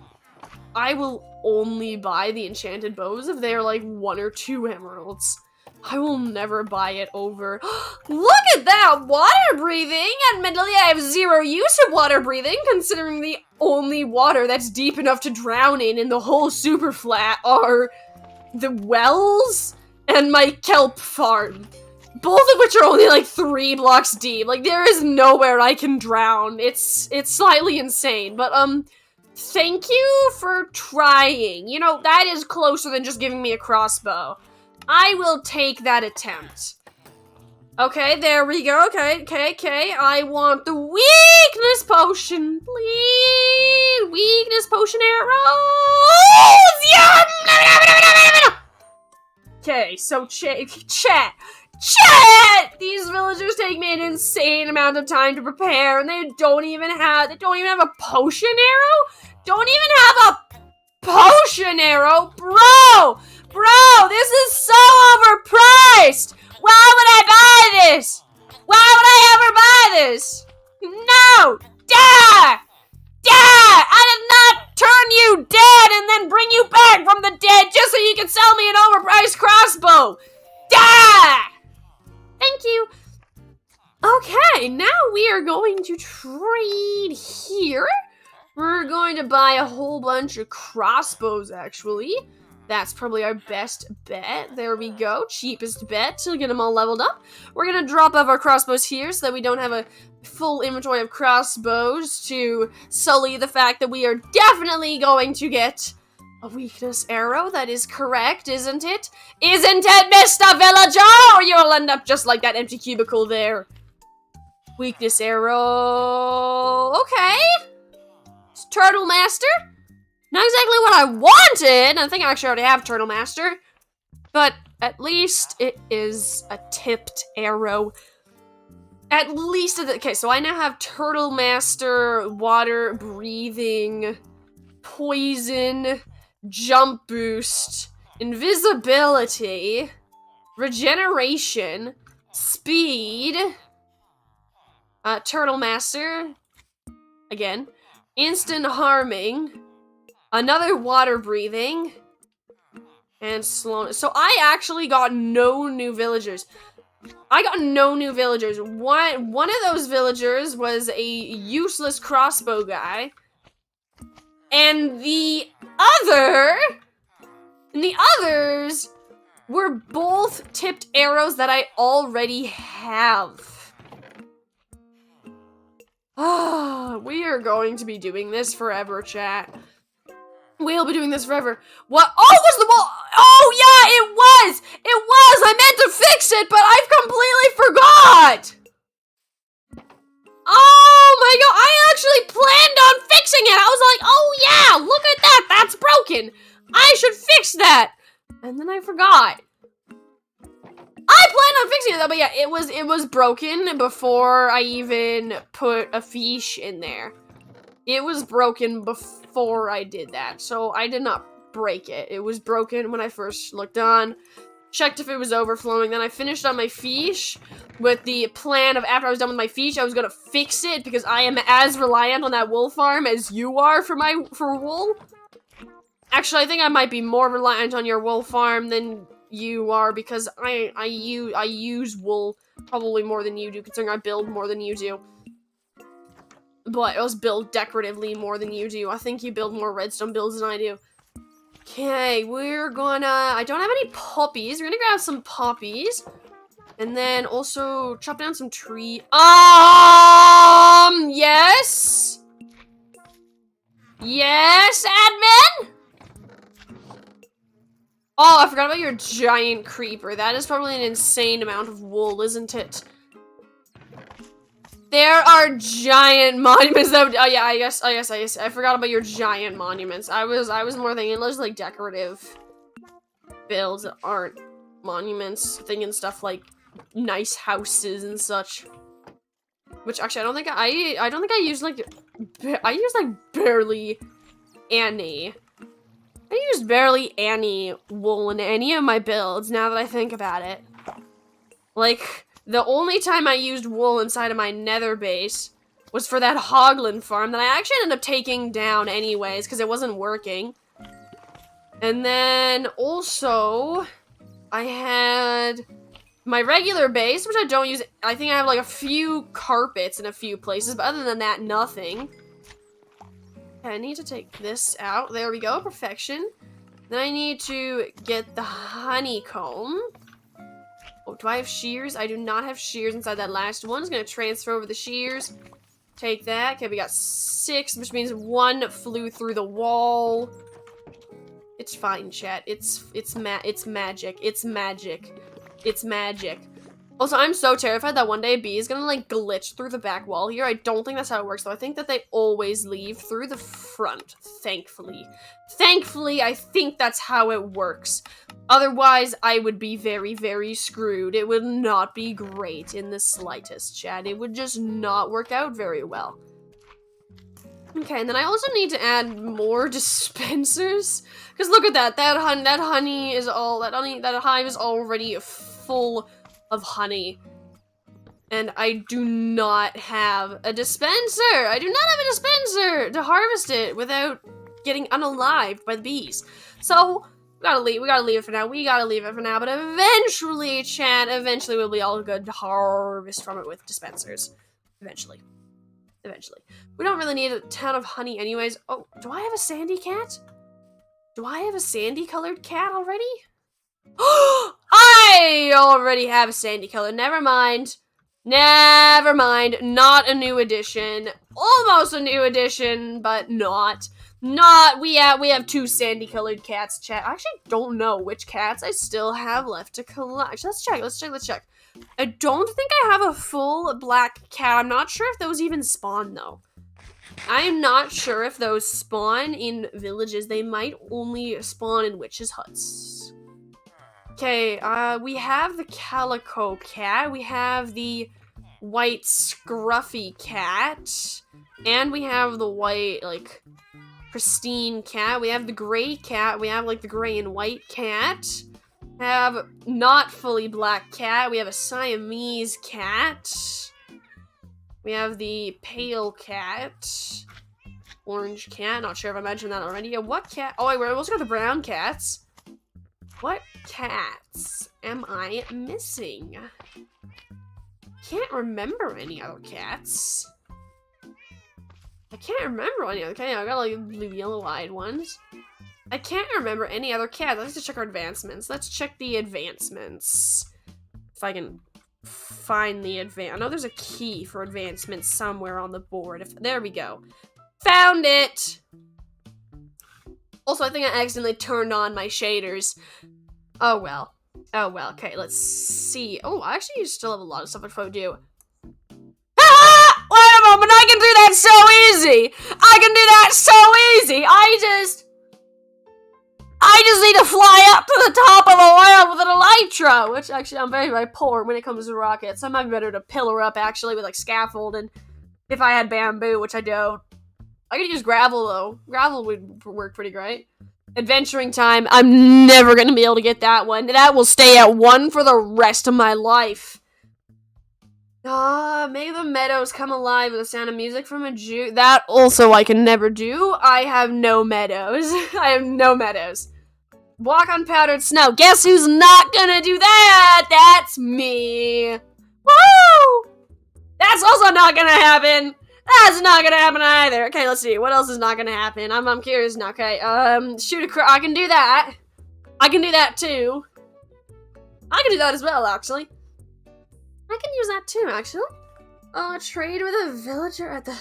S1: I will only buy the enchanted bows if they are like 1 or 2 emeralds. I will never buy it over. Look at that! Water breathing! Admittedly, I have 0 use of water breathing, considering the only water that's deep enough to drown in the whole Superflat are the wells and my kelp farm. Both of which are only like 3 blocks deep. Like, there is nowhere I can drown. It's slightly insane, but thank you for trying. You know, that is closer than just giving me a crossbow. I will take that attempt. Okay, there we go. Okay. I want the weakness potion, please. Weakness potion arrows. Yeah. Okay, so chat. These villagers take me an insane amount of time to prepare, and they don't even have a potion arrow? Don't even have a potion arrow? Bro, this is so overpriced! Why would I buy this? Why would I ever buy this? No! Die! I did not turn you dead and then bring you back from the dead just so you can sell me an overpriced crossbow! Die! Thank you. Okay, now we are going to trade here. We're going to buy a whole bunch of crossbows, actually. That's probably our best bet. There we go. Cheapest bet to get them all leveled up. We're going to drop off our crossbows here so that we don't have a full inventory of crossbows to sully the fact that we are definitely going to get a weakness arrow. That is correct, isn't it? Isn't it, Mr. Villager? Or you'll end up just like that empty cubicle there. Weakness arrow. Okay. It's Turtle Master. Not exactly what I wanted. I think I actually already have Turtle Master. But at least it is a tipped arrow. At least, okay, so I now have Turtle Master, water breathing, poison, jump boost, invisibility, regeneration, speed, Turtle Master, again, instant harming, another water breathing, and slowness. So I actually got no new villagers. One of those villagers was a useless crossbow guy, and the others were both tipped arrows that I already have. We are going to be doing this forever, chat. We'll be doing this forever. What? Oh, was the wall? Oh, yeah, it was! It was! I meant to fix it, but I've completely forgot! Oh my god, I actually planned on fixing it! I was like, oh yeah, look at that, that's broken! I should fix that! And then I forgot. I planned on fixing it though, but yeah, it was broken before I even put a fish in there. It was broken before I did that, so I did not break it. It was broken when I first looked on, checked if it was overflowing, then I finished on my fish with the plan of after I was done with my fish, I was gonna fix it because I am as reliant on that wool farm as you are for wool. Actually, I think I might be more reliant on your wool farm than you are because I use wool probably more than you do, considering I build more than you do. But I also build decoratively more than you do. I think you build more redstone builds than I do. Okay, we're gonna... I don't have any poppies. We're gonna grab some poppies. And then also chop down some tree. Yes? Yes, admin? Oh, I forgot about your giant creeper. That is probably an insane amount of wool, isn't it? There are giant monuments that would, oh yeah, I guess, I forgot about your giant monuments. I was more thinking those like decorative builds that aren't monuments, thinking stuff like nice houses and such. Which actually, I don't think I used like barely any. I used barely any wool in any of my builds, now that I think about it. Like, the only time I used wool inside of my nether base was for that hoglin farm that I actually ended up taking down anyways, because it wasn't working. And then, also, I had my regular base, which I don't use. I think I have like a few carpets in a few places, but other than that, nothing. I need to take this out. There we go, perfection. Then I need to get the honeycomb. Oh, do I have shears? I do not have shears inside that last one. I'm gonna transfer over the shears. Take that. Okay, we got 6, which means 1 flew through the wall. It's fine, chat. It's magic. It's magic. It's magic. Also, I'm so terrified that one day a bee is gonna, like, glitch through the back wall here. I don't think that's how it works, though. I think that they always leave through the front, thankfully. Thankfully, I think that's how it works. Otherwise, I would be very, very screwed. It would not be great in the slightest, chat. It would just not work out very well. Okay, and then I also need to add more dispensers. Because look at that. That honey is all... That hive is already full of honey, and I do not have a dispenser. I do not have a dispenser to harvest it without getting unalived by the bees. So we gotta leave it for now. But eventually, chat, we'll be all good to harvest from it with dispensers. Eventually. We don't really need a ton of honey anyways. Oh, do I have a sandy cat? Do I have a sandy colored cat already? I already have a sandy color. Never mind. Not a new edition. Almost a new edition, but not. We have 2 sandy colored cats, chat. I actually don't know which cats I still have left to collect. Let's check. I don't think I have a full black cat. I'm not sure if those even spawn, though. I am not sure if those spawn in villages. They might only spawn in witches' huts. Okay, we have the calico cat, we have the white scruffy cat, and we have the white, like, pristine cat, we have the gray cat, we have, like, the gray and white cat, we have not fully black cat, we have a Siamese cat, we have the pale cat, orange cat, not sure if I mentioned that already. Yeah, what cat? Oh, wait, we also got the brown cats. What cats am I missing? Can't remember any other cats. I can't remember any other cats. I got like blue yellow-eyed ones. I can't remember any other cats. Let's just check our advancements. Let's check the advancements. If I can find the I know there's a key for advancements somewhere on the board. There we go. Found it! Also, I think I accidentally turned on my shaders. Oh well. Okay, let's see. Oh, actually, you still have a lot of stuff if I do. Ah! Wait a moment, I can do that so easy! I just need to fly up to the top of a world with an elytra! Which, actually, I'm very, very poor when it comes to rockets. I might be better to pillar up, actually, with, like, scaffolding. If I had bamboo, which I don't. I could use gravel, though. Gravel would work pretty great. Adventuring time. I'm never gonna be able to get that one. That will stay at 1 for the rest of my life. May the meadows come alive with the sound of music from a Jew. That also I can never do. I have no meadows. Walk on powdered snow. Guess who's not gonna do that? That's me. Woo! That's also not gonna happen. That's not gonna happen either. Okay, let's see. What else is not gonna happen? I'm curious now. Okay, shoot a I can do that. I can do that too. I can do that as well, actually. I can use that too, actually. Trade with a villager at the...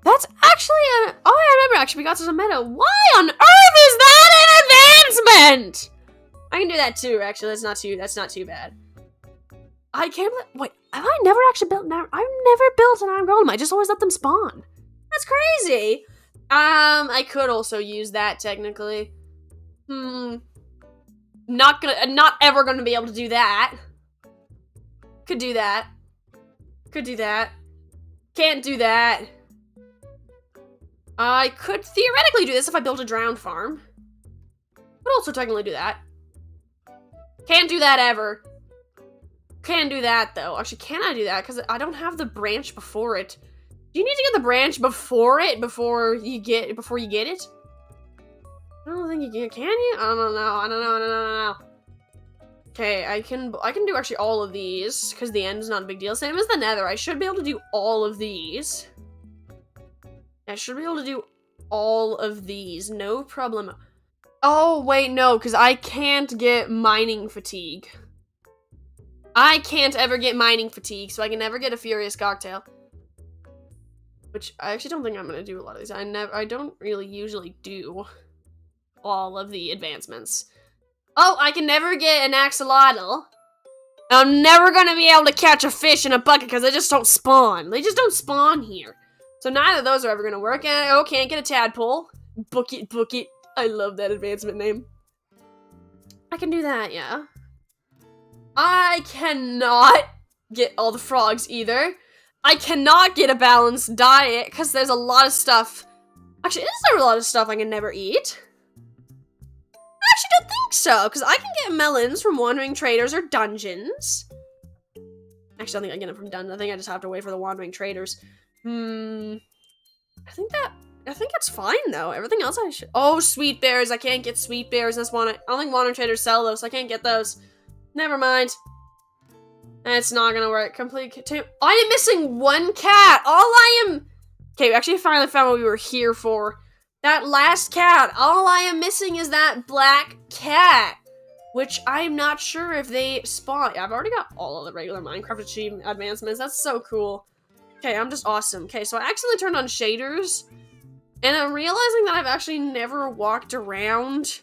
S1: That's actually an... Oh, I remember, actually, we got to the meadow. Why on earth is that an advancement? I can do that too, actually. That's not too bad. I can't... Wait, have I never actually built... I've never built an iron golem. I just always let them spawn. That's crazy. I could also use that, technically. Not ever gonna be able to do that. Could do that. Could do that. Can't do that. I could theoretically do this if I built a drowned farm. Could also technically do that. Can't do that ever. Can do that though. Actually, can I do that? Because I don't have the branch before it. Do you need to get the branch before it? Before you get it? I don't think you can you? I don't know. Okay, I can do actually all of these, because the end is not a big deal. Same as the nether. I should be able to do all of these. I should be able to do all of these. No problem. Oh, wait, no, because I can't get mining fatigue. I can't ever get mining fatigue, so I can never get a furious cocktail. Which I actually don't think I'm going to do a lot of these. I don't really usually do all of the advancements. Oh, I can never get an axolotl. I'm never going to be able to catch a fish in a bucket because they just don't spawn. They just don't spawn here. So neither of those are ever going to work. And oh, can't get a tadpole. Book it. I love that advancement name. I can do that, yeah. I cannot get all the frogs either. I cannot get a balanced diet because there's a lot of stuff. Actually, is there a lot of stuff I can never eat? I actually don't think so, because I can get melons from wandering traders or dungeons. Actually, I don't think I get them from dungeons. I think I just have to wait for the wandering traders. I think that's fine though. Everything else I should. Oh, sweet bears! I can't get sweet bears. I don't think wandering traders sell those, so I can't get those. Never mind. It's not gonna work. I am missing one cat. Okay, we actually finally found what we were here for. That last cat. All I am missing is that black cat, which I'm not sure if they spawn. I've already got all of the regular Minecraft achievement advancements. That's so cool. Okay, I'm just awesome. Okay, so I accidentally turned on shaders, and I'm realizing that I've actually never walked around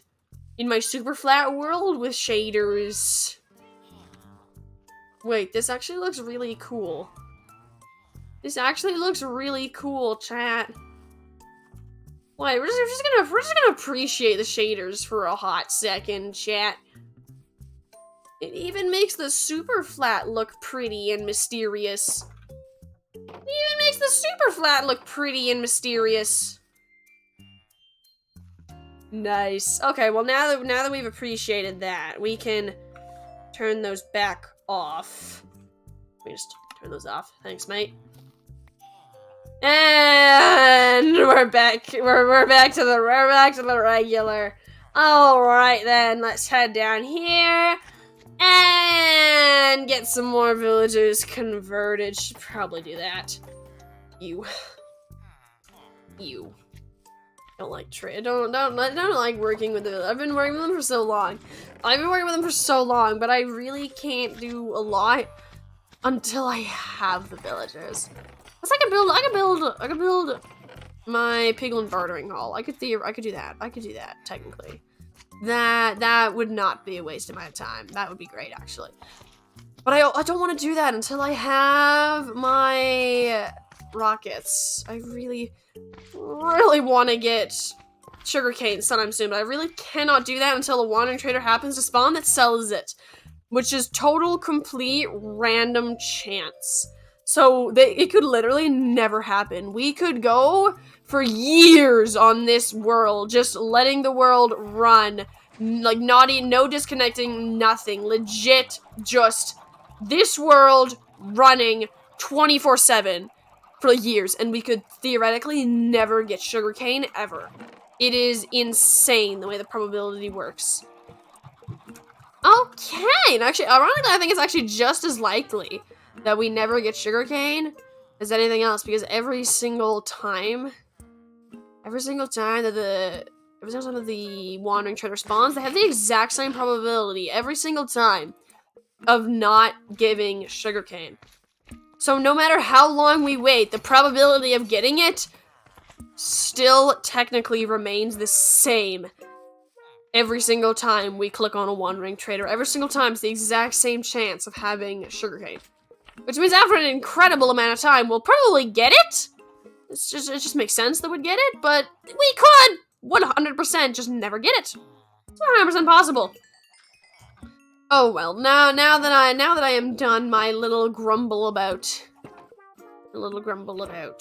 S1: in my Superflat world with shaders. Wait, this actually looks really cool. This actually looks really cool, chat. Wait, we're just gonna appreciate the shaders for a hot second, chat. It even makes the Superflat look pretty and mysterious. It even makes the Superflat look pretty and mysterious. Nice. Okay, well now that we've appreciated that, we can turn those back off. Let me just turn those off. Thanks, mate. And we're back. We're back to the regular. All right then, let's head down here and get some more villagers converted. Should probably do that. You don't like trade. Don't like working with them. I've been working with them for so long. But I really can't do a lot until I have the villagers. I can build my piglin bartering hall. I could do that technically. That would not be a waste of my time. That would be great actually. But I don't want to do that until I have my rockets. I really want to get sugarcane sometime soon, but I really cannot do that until a wandering trader happens to spawn that sells it, which is total complete random chance. So it could literally never happen. We could go for years on this world, just letting the world run, like no disconnecting, nothing. Legit, just this world running 24/7 for years, and we could theoretically never get sugarcane ever. It is insane the way the probability works. Okay, and actually, ironically, I think it's actually just as likely that we never get sugarcane as anything else, because every single time that the wandering trader spawns, they have the exact same probability every single time of not giving sugarcane. So no matter how long we wait, the probability of getting it still technically remains the same every single time we click on a wandering trader. Every single time, it's the exact same chance of having sugarcane. Which means after an incredible amount of time, we'll probably get it. It just makes sense that we'd get it, but we could 100% just never get it. It's 100% possible. Oh well, now that I am done my little grumble about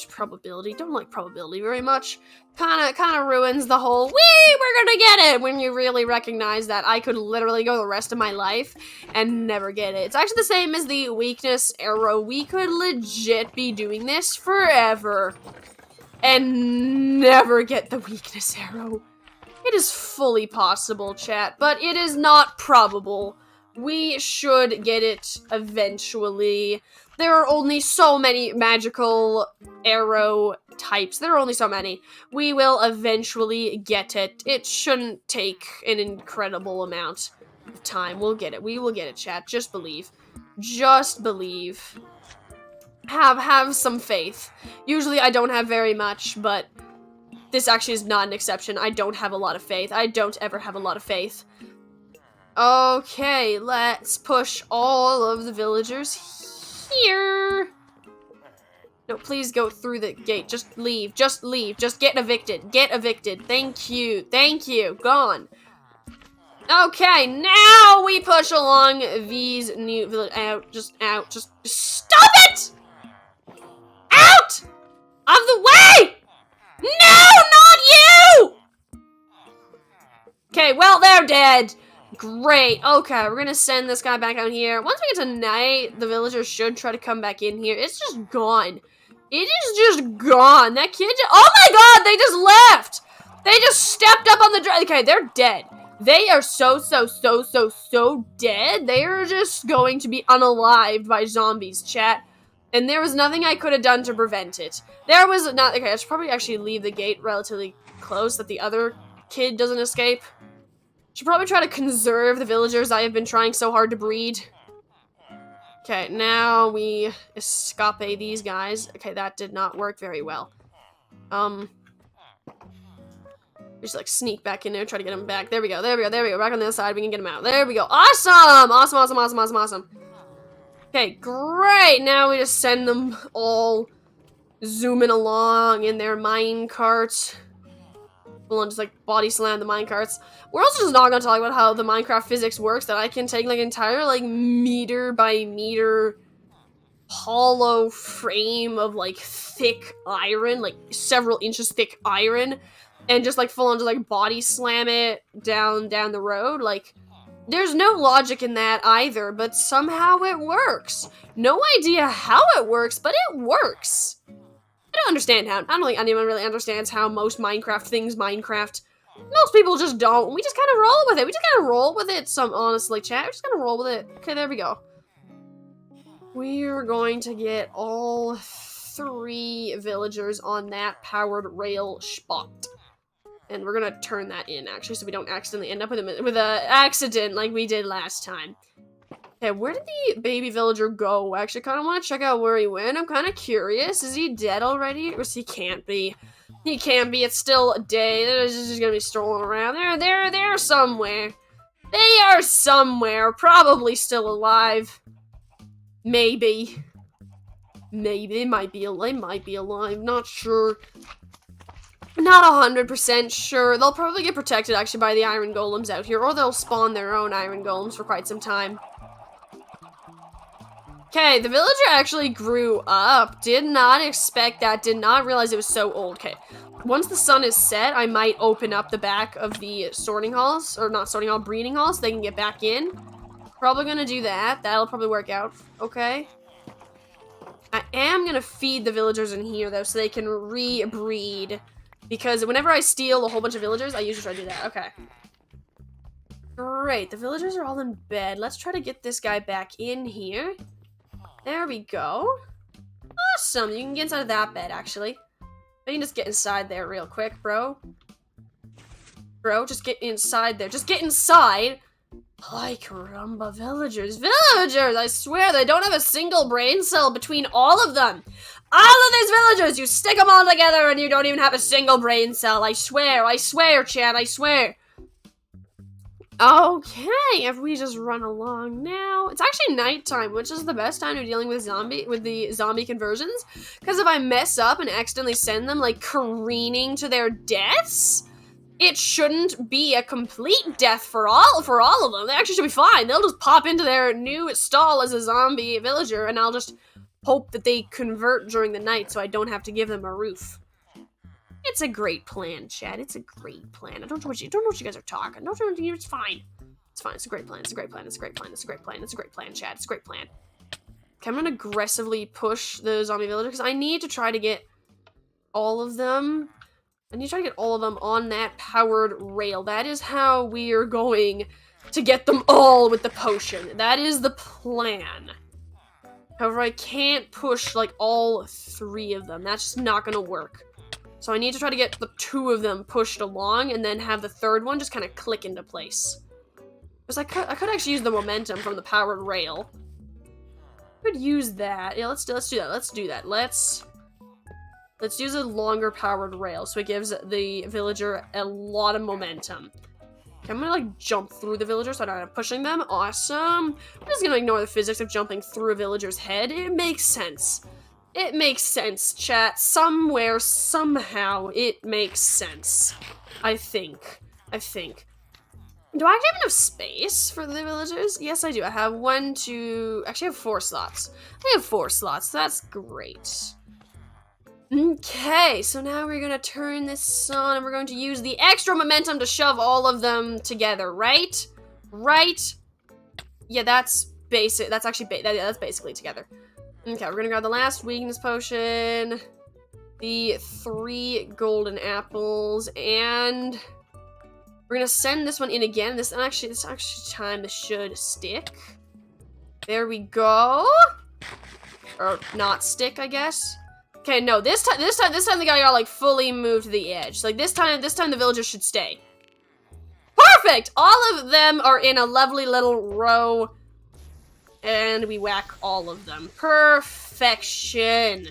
S1: probability. Don't like probability very much. Kinda ruins the whole we're gonna get it when you really recognize that I could literally go the rest of my life and never get it. It's actually the same as the weakness arrow. We could legit be doing this forever and never get the weakness arrow. It is fully possible, chat, but it is not probable. We should get it eventually. There are only so many magical arrow types. There are only so many. We will eventually get it. It shouldn't take an incredible amount of time. We'll get it. We will get it, chat. Just believe. Just believe. Have some faith. Usually I don't have very much, but this actually is not an exception. I don't have a lot of faith. I don't ever have a lot of faith. Okay, let's push all of the villagers here. No, please go through the gate. Just leave. Just leave. Just get evicted. Get evicted. Thank you. Thank you. Gone. Okay, now we push along these new villagers. Out. Just out. Just stop it! Out! Of the way! No, not you! Okay, well, they're dead. Great. Okay, we're gonna send this guy back out here. Once we get to night, the villagers should try to come back in here. It's just gone. It is just gone. That kid oh my god, they just left! They just stepped up on the okay, they're dead. They are so dead. They are just going to be unalived by zombies, chat. And there was nothing I could have done to prevent it. There was not okay, I should probably actually leave the gate relatively close that the other kid doesn't escape. Should probably try to conserve the villagers I have been trying so hard to breed. Okay, now we escape these guys. Okay, that did not work very well. Just like sneak back in there, try to get him back. There we go, there we go, there we go. Back on the other side, we can get him out. There we go. Awesome! Awesome. Okay, great. Now we just send them all zooming along in their mine carts. We'll just like body slam the mine carts. We're also just not gonna talk about how the Minecraft physics works, that I can take like entire like meter by meter hollow frame of like thick iron, like several inches thick iron, and just like full on just like body slam it down the road. Like there's no logic in that either, but somehow it works. No idea how it works, but it works. I don't understand how. I don't think anyone really understands how most Minecraft things Minecraft. Most people just don't. We just kind of roll with it. We just kind of roll with it. Honestly, chat. We're just gonna roll with it. Okay, there we go. We're going to get all 3 villagers on that powered rail spot. And we're gonna turn that in, actually, so we don't accidentally end up with an accident like we did last time. Okay, where did the baby villager go? I actually kind of want to check out where he went. I'm kind of curious. Is he dead already? Or he can't be. He can't be. It's still day. They're just gonna be strolling around. They're somewhere. They are somewhere. Probably still alive. Maybe. They might be alive. Not sure. Not 100% sure. They'll probably get protected, actually, by the iron golems out here. Or they'll spawn their own iron golems for quite some time. Okay, the villager actually grew up. Did not expect that. Did not realize it was so old. Okay, once the sun is set, I might open up the back of the sorting halls. Or not sorting hall, breeding halls, so they can get back in. Probably gonna do that. That'll probably work out. Okay. I am gonna feed the villagers in here, though, so they can re-breed. Because whenever I steal a whole bunch of villagers, I usually try to do that. Okay. Great, the villagers are all in bed. Let's try to get this guy back in here. There we go. Awesome. You can get inside of that bed, actually. You can just get inside there real quick, bro. Bro, just get inside there. Just get inside. Ay, caramba, villagers. Villagers! I swear, they don't have a single brain cell between all of them. All of these villagers, you stick them all together and you don't even have a single brain cell. I swear, Chad, I swear. Okay, if we just run along now. It's actually nighttime, which is the best time to dealing with the zombie conversions. Because if I mess up and accidentally send them, like, careening to their deaths, it shouldn't be a complete death for all of them. They actually should be fine. They'll just pop into their new stall as a zombie villager, and I'll just hope that they convert during the night so I don't have to give them a roof. It's a great plan, Chad. It's a great plan. I don't know what you guys are talking. It's fine. It's fine. It's a great plan. It's a great plan. It's a great plan. It's a great plan. It's a great plan, Chad. It's a great plan. Okay, I'm gonna aggressively push the zombie villager because I need to try to get all of them. I need to try to get all of them on that powered rail. That is how we are going to get them all with the potion. That is the plan. However, I can't push, like, all 3 of them. That's just not gonna work. So I need to try to get the 2 of them pushed along and then have the 3rd one just kind of click into place. Because I could actually use the momentum from the powered rail. I could use that. Yeah, let's do that. Let's do that. Let's use a longer powered rail so it gives the villager a lot of momentum. Okay, I'm gonna, like, jump through the villager so I'm not pushing them. Awesome. I'm just gonna ignore the physics of jumping through a villager's head. It makes sense. It makes sense, chat. Somewhere, somehow, it makes sense. I think. Do I actually have enough space for the villagers? Yes, I do. I have 1, 2... Actually, I have 4 slots. I have 4 slots. That's great. Okay, so now we're gonna turn this on and we're going to use the extra momentum to shove all of them together, right? Right? Yeah, that's basic. That's actually that's basically together. Okay, we're gonna grab the last weakness potion, the 3 golden apples, and we're gonna send this one in again. This actually time this should stick. There we go. Or not stick, I guess. Okay, no, this time the guy got, like, fully moved to the edge. Like, this time the villagers should stay. Perfect! All of them are in a lovely little row. And we whack all of them. Perfection!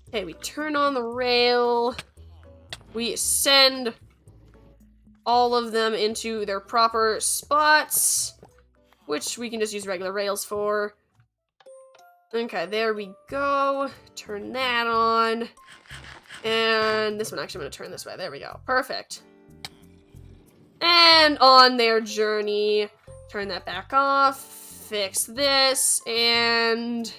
S1: Okay, we turn on the rail. We send all of them into their proper spots, which we can just use regular rails for. Okay, there we go. Turn that on. And this one, actually, I'm going to turn this way. There we go. Perfect. And on their journey, turn that back off. Fix this. And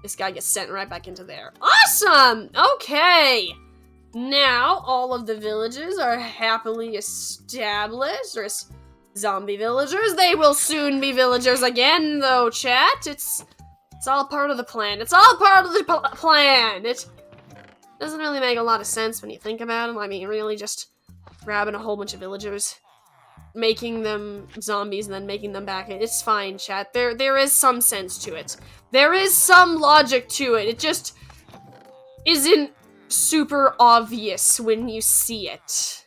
S1: this guy gets sent right back into there. Awesome! Okay. Now, all of the villages are happily established. There's zombie villagers. They will soon be villagers again, though, chat. It's all part of the plan. It's all part of the plan. It doesn't really make a lot of sense when you think about them. I mean, really just grabbing a whole bunch of villagers, making them zombies, and then making them back. It's fine, chat. There is some sense to it. There is some logic to it. It just isn't super obvious when you see it.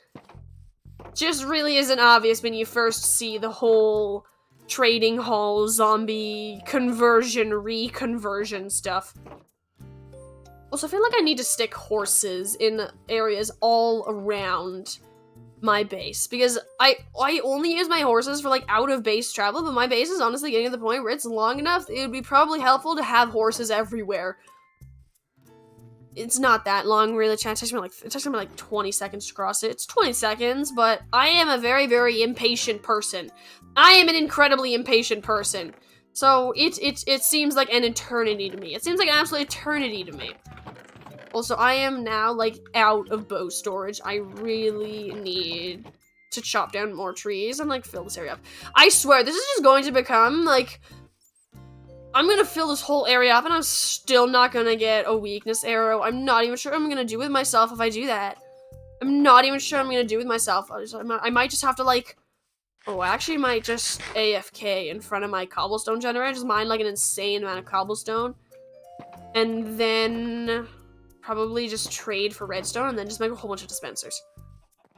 S1: Just really isn't obvious when you first see the whole trading hall, zombie, conversion, reconversion stuff. Also, I feel like I need to stick horses in areas all around my base, because I only use my horses for, like, out-of-base travel, but my base is honestly getting to the point where it's long enough, it would be probably helpful to have horses everywhere. It's not that long, really, chat. It takes me like 20 seconds to cross it. It's 20 seconds, but I am a very, very impatient person. I am an incredibly impatient person. So it seems like an eternity to me. It seems like an absolute eternity to me. Also, I am now, like, out of bow storage. I really need to chop down more trees and, like, fill this area up. I swear, this is just going to become, like, I'm gonna fill this whole area up and I'm still not gonna get a weakness arrow. I'm not even sure what I'm gonna do with myself if I do that. I'm not even sure what I'm gonna do with myself. I might just have to, like, oh, I actually might just AFK in front of my cobblestone generator. Just mine, like, an insane amount of cobblestone. And then probably just trade for redstone and then just make a whole bunch of dispensers.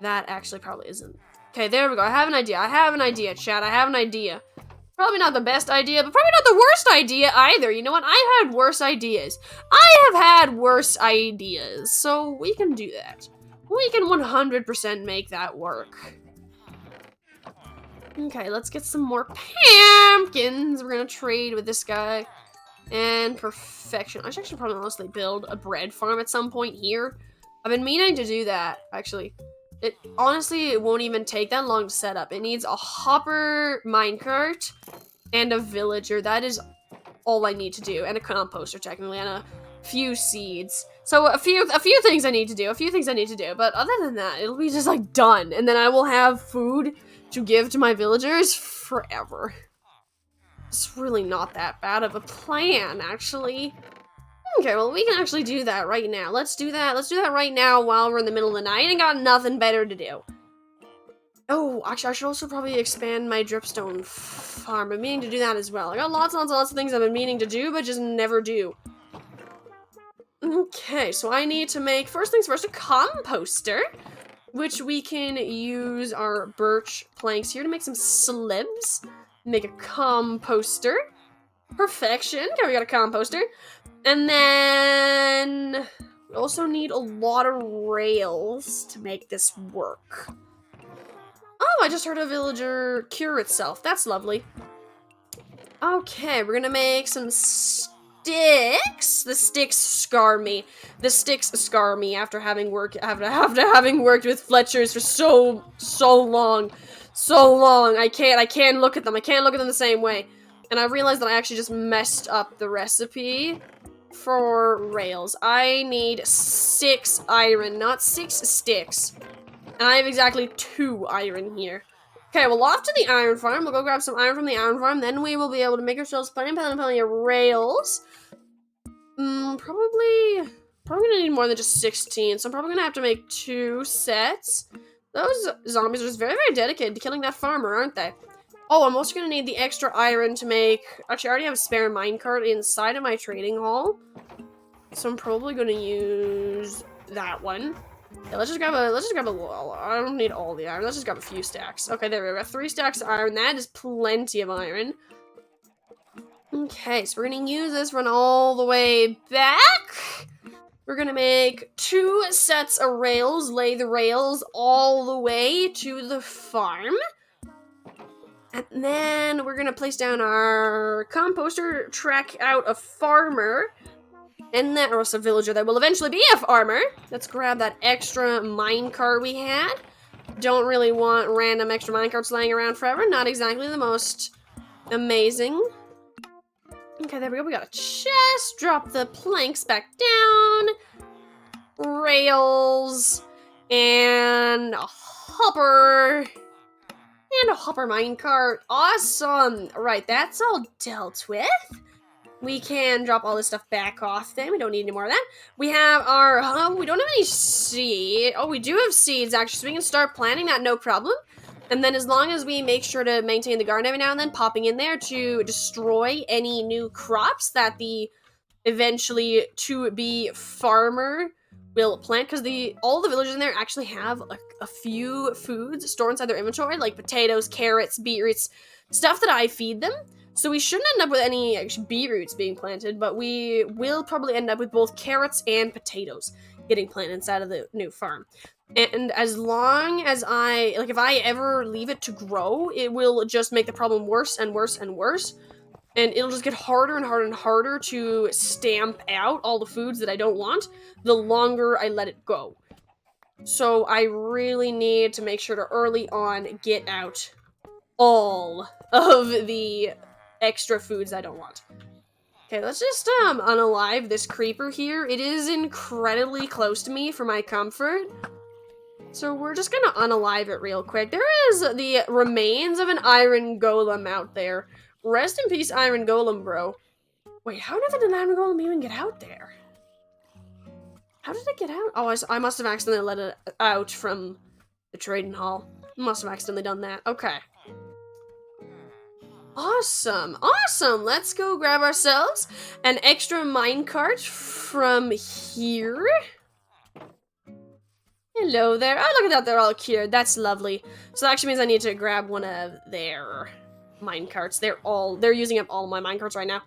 S1: That actually probably isn't. Okay, there we go. I have an idea, chat. I have an idea. Probably not the best idea, but probably not the worst idea either. You know what? I've had worse ideas. I have had worse ideas. So we can do that. We can 100% make that work. Okay, let's get some more pumpkins. We're gonna trade with this guy. And perfection. I should actually probably mostly build a bread farm at some point here. I've been meaning to do that, actually. It won't even take that long to set up. It needs a hopper minecart and a villager. That is all I need to do. And a composter, technically, and a few seeds. So a few things I need to do. But other than that, it'll be just like done. And then I will have food to give to my villagers forever. It's really not that bad of a plan, actually. Okay, well, we can actually do that right now. Let's do that. Let's do that right now while we're in the middle of the night and got nothing better to do. Oh, actually, I should also probably expand my dripstone farm. I'm meaning to do that as well. I got lots and lots of things I've been meaning to do, but just never do. Okay, so I need to make, first things first, a composter, which we can use our birch planks here to make some slabs. Make a composter. Perfection. Okay, we got a composter. And then we also need a lot of rails to make this work. Oh, I just heard a villager cure itself. That's lovely. Okay, we're gonna make some sticks. The sticks scar me. The sticks scar me after having worked with Fletchers for so long. I can't look at them. I can't look at them the same way. And I realized that I actually just messed up the recipe for rails. I need 6 iron, not 6 sticks. And I have exactly 2 iron here. Okay, well, off to the iron farm. We'll go grab some iron from the iron farm. Then we will be able to make ourselves plenty of rails. Probably gonna need more than just 16. So I'm probably gonna have to make 2 sets. Those zombies are just very, very dedicated to killing that farmer, aren't they? Oh, I'm also gonna need the extra iron to make... Actually, I already have a spare minecart inside of my trading hall. So I'm probably gonna use that one. Yeah, let's just grab a wall. I don't need all the iron. Let's just grab a few stacks. Okay, there we go. We got 3 stacks of iron. That is plenty of iron. Okay, so we're gonna use this, run all the way back. We're gonna make 2 sets of rails, lay the rails all the way to the farm. And then we're gonna place down our composter, track out a farmer, and that, or else a villager that will eventually be a farmer. Let's grab that extra minecart we had. Don't really want random extra minecarts laying around forever. Not exactly the most amazing. Okay, there we go. We got a chest. Drop the planks back down. Rails. And a hopper. And a hopper minecart. Awesome. Right, that's all dealt with. We can drop all this stuff back off then. We don't need any more of that. We have our, we don't have any seed. Oh, we do have seeds actually, so we can start planting that, no problem. And then as long as we make sure to maintain the garden every now and then, popping in there to destroy any new crops that the eventually to-be farmer will plant, because all the villagers in there actually have a few foods stored inside their inventory, like potatoes, carrots, beetroots, stuff that I feed them. So we shouldn't end up with any actually beetroots being planted, but we will probably end up with both carrots and potatoes getting planted inside of the new farm. And as long as if I ever leave it to grow, it will just make the problem worse and worse and worse. And it'll just get harder and harder and harder to stamp out all the foods that I don't want the longer I let it go. So I really need to make sure to early on get out all of the extra foods I don't want. Okay, let's just unalive this creeper here. It is incredibly close to me for my comfort. So we're just gonna unalive it real quick. There is the remains of an iron golem out there. Rest in peace, iron golem, bro. Wait, how did an iron golem even get out there? How did it get out? Oh, I must have accidentally let it out from the trading hall. Must have accidentally done that. Okay. Awesome, awesome. Let's go grab ourselves an extra minecart from here. Hello there. Oh, look at that, they're all cured. That's lovely. So that actually means I need to grab one of their minecarts. They're using up all my minecarts right now.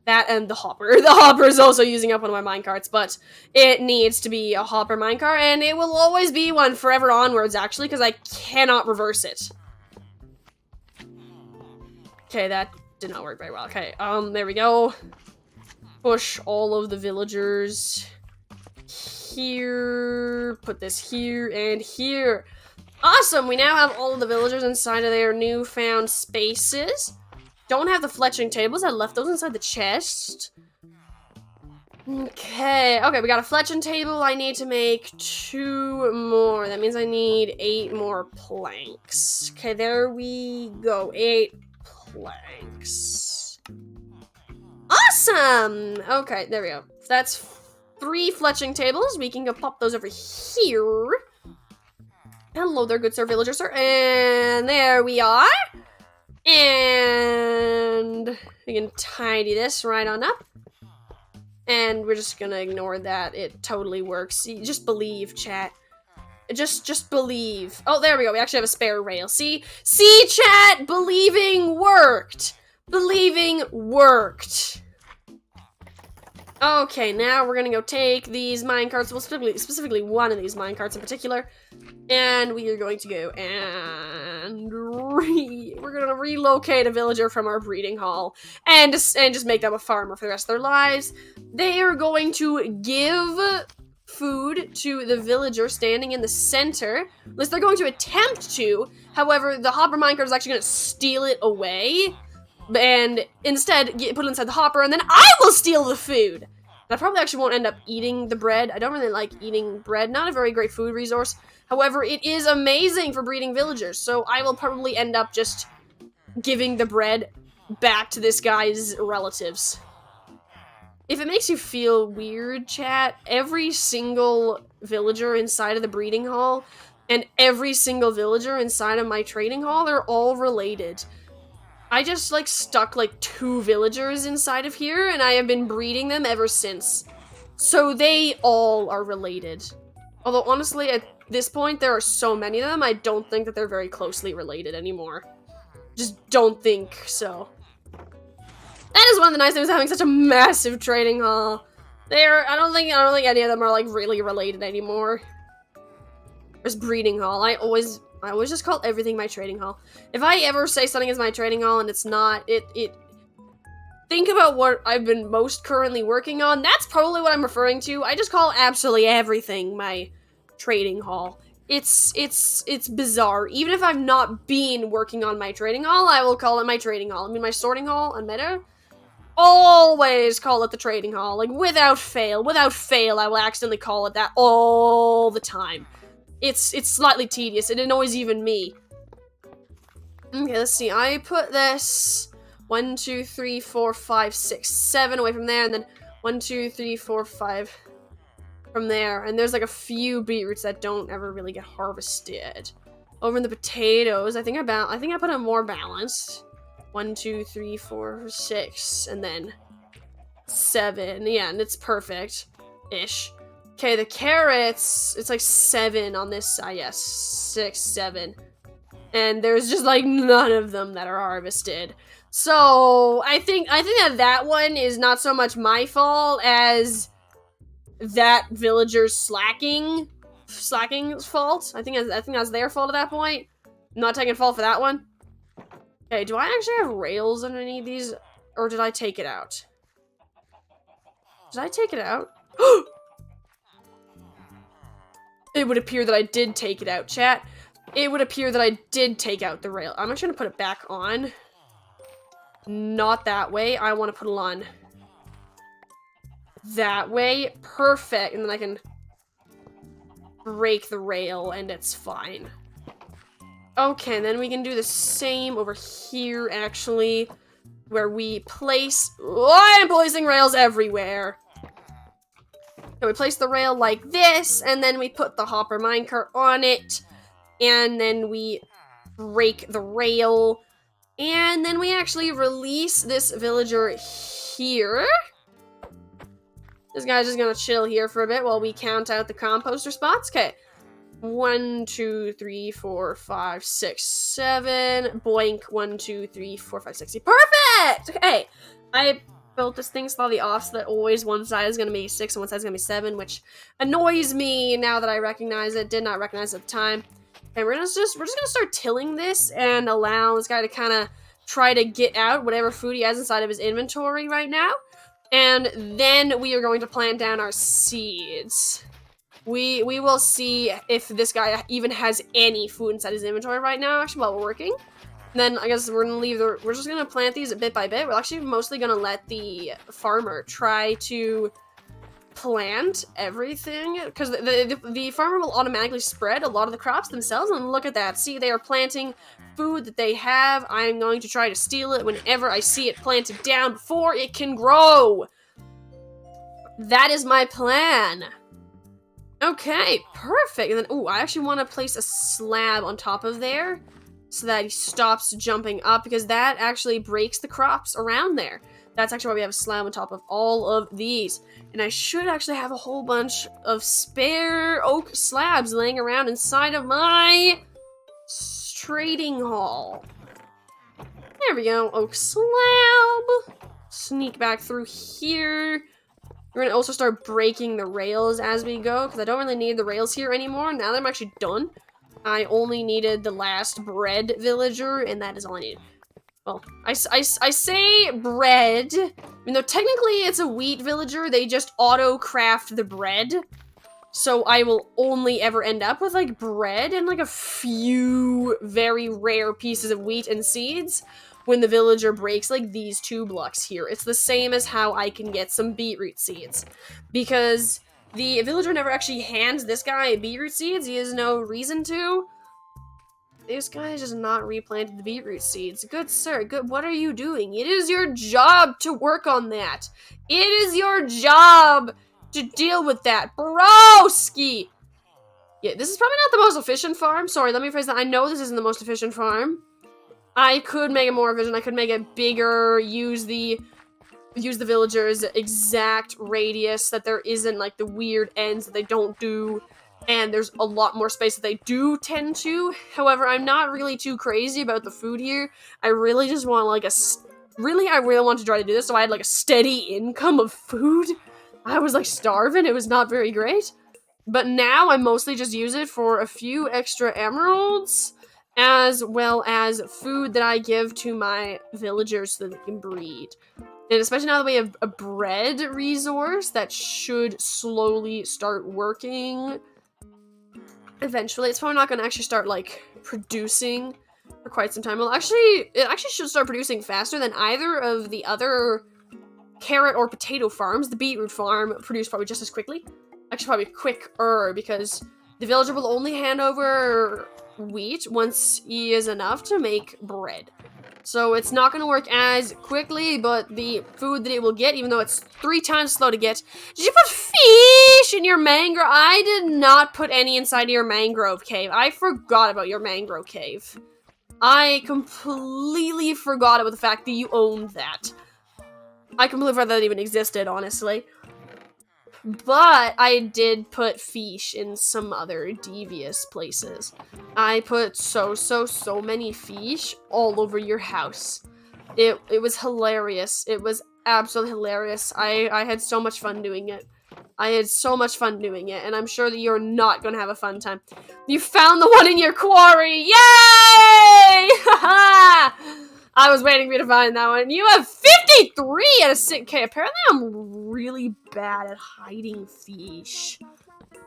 S1: That and the hopper. The hopper is also using up one of my minecarts, but it needs to be a hopper minecart, and it will always be one forever onwards, actually, because I cannot reverse it. Okay, that did not work very well. Okay, there we go. Push all of the villagers here. Put this here and here. Awesome! We now have all of the villagers inside of their newfound spaces. Don't have the fletching tables. I left those inside the chest. Okay, we got a fletching table. I need to make 2 more. That means I need 8 more planks. Okay, there we go. 8 planks. Awesome! Okay, there we go. So that's 3 fletching tables. We can go pop those over here. Hello there, good sir, villager sir. And there we are. And we can tidy this right on up. And we're just gonna ignore that. It totally works. Just believe, chat. Just believe. Oh, there we go. We actually have a spare rail. See, chat? Believing worked. Believing worked. Okay, now we're gonna go take these minecarts. Well, specifically one of these minecarts in particular. And we are going to go and we're gonna relocate a villager from our breeding hall and just make them a farmer for the rest of their lives. They are going to give food to the villager standing in the center. At least they're going to attempt to. However, the hopper minecart is actually gonna steal it away and instead put it inside the hopper, and then I will steal the food. And I probably actually won't end up eating the bread. I don't really like eating bread. Not a very great food resource. However, it is amazing for breeding villagers, so I will probably end up just giving the bread back to this guy's relatives. If it makes you feel weird, chat, every single villager inside of the breeding hall and every single villager inside of my trading hall, they're all related. I just, stuck, 2 villagers inside of here, and I have been breeding them ever since. So they all are related. Although, honestly, at this point, there are so many of them, I don't think that they're very closely related anymore. Just don't think so. That is one of the nice things of having such a massive trading hall. I don't think any of them are, really related anymore. There's breeding hall. I always just call everything my trading hall. If I ever say something is my trading hall and it's not, think about what I've been most currently working on. That's probably what I'm referring to. I just call absolutely everything my trading hall. It's bizarre. Even if I've not been working on my trading hall, I will call it my trading hall. I mean, my sorting hall on Meta, always call it the trading hall. Without fail. Without fail, I will accidentally call it that all the time. It's slightly tedious. It annoys even me. Okay, let's see. I put this 1, 2, 3, 4, 5, 6, 7 away from there, and then 1, 2, 3, 4, 5 from there. And there's a few beetroots that don't ever really get harvested. Over in the potatoes, I think I put them more balanced. 1, 2, 3, 4, 6, and then 7. Yeah, and it's perfect-ish. Okay, the carrots, it's 7 on this side. Yes, 6, 7. And there's just none of them that are harvested. So I think that one is not so much my fault as that villager's slacking's fault. I think that's their fault at that point. I'm not taking fault for that one. Okay, do I actually have rails underneath these, or did I take it out? Did I take it out? It would appear that I did take it out, chat. It would appear that I did take out the rail. I'm actually gonna put it back on. Not that way. I want to put it on that way. Perfect. And then I can break the rail and it's fine. Okay, and then we can do the same over here, actually, where we place... Oh, I'm placing rails everywhere. So we place the rail like this, and then we put the hopper minecart on it, and then we break the rail, And then we actually release this villager here. This guy's just gonna chill here for a bit while we count out the composter spots. Okay. 1, 2, 3, 4, 5, 6, 7. Boink. 1, 2, 3, 4, 5, 6. Perfect! Okay. I built this thing slightly off so that always one side is gonna be 6 and one side is gonna be 7, which annoys me now that I recognize it. Did not recognize it at the time. And we're just gonna start tilling this and allow this guy to kind of try to get out whatever food he has inside of his inventory right now. And then we are going to plant down our seeds. We will see if this guy even has any food inside his inventory right now, actually, while we're working. And then I guess we're just gonna plant these bit by bit. We're actually mostly gonna let the farmer try to plant everything, because the farmer will automatically spread a lot of the crops themselves. And look at that. See, they are planting food that they have. I'm going to try to steal it whenever I see it planted down before it can grow. That is my plan. Okay, perfect. And then, oh, I actually want to place a slab on top of there so that he stops jumping up, because that actually breaks the crops around there. That's actually why we have a slab on top of all of these. And I should actually have a whole bunch of spare oak slabs laying around inside of my trading hall. There we go, oak slab. Sneak back through here. We're gonna also start breaking the rails as we go, because I don't really need the rails here anymore. Now that I'm actually done, I only needed the last bread villager, and that is all I needed. Well, I say bread, even though technically it's a wheat villager. They just auto-craft the bread. So I will only ever end up with, like, bread and, like, a few very rare pieces of wheat and seeds when the villager breaks, like, these 2 blocks here. It's the same as how I can get some beetroot seeds. Because the villager never actually hands this guy beetroot seeds. He has no reason to. This guy just not replanted the beetroot seeds. Good sir, good. What are you doing? It is your job to work on that. It is your job to deal with that. Broski! Yeah, this is probably not the most efficient farm. Sorry, let me phrase that. I know this isn't the most efficient farm. I could make it more efficient. I could make it bigger, use the villagers' exact radius, that there isn't, like, the weird ends that they don't do. And there's a lot more space that they do tend to. However, I'm not really too crazy about the food here. I really just want, like, I really want to try to do this so I had, like, a steady income of food. I was, like, starving. It was not very great. But now I mostly just use it for a few extra emeralds, as well as food that I give to my villagers so that they can breed. And especially now that we have a bread resource, that should slowly start working. Eventually, it's probably not going to actually start, like, producing for quite some time. Well, it actually should start producing faster than either of the other carrot or potato farms. The beetroot farm produced probably just as quickly. Actually, probably quicker, because the villager will only hand over wheat once he is enough to make bread. So it's not going to work as quickly, but the food that it will get, even though it's 3 times slow to get. Did you put fish in your mangrove? I did not put any inside of your mangrove cave. I forgot about your mangrove cave. I completely forgot about the fact that you owned that. I completely forgot that even existed, honestly. But I did put fish in some other devious places. I put so many fish all over your house. It was hilarious. It was absolutely hilarious. I had so much fun doing it. And I'm sure that you're not gonna have a fun time. You found the one in your quarry! Yay! Haha! I was waiting for you to find that one. You have 53 at a 6K. Apparently I'm really bad at hiding fish.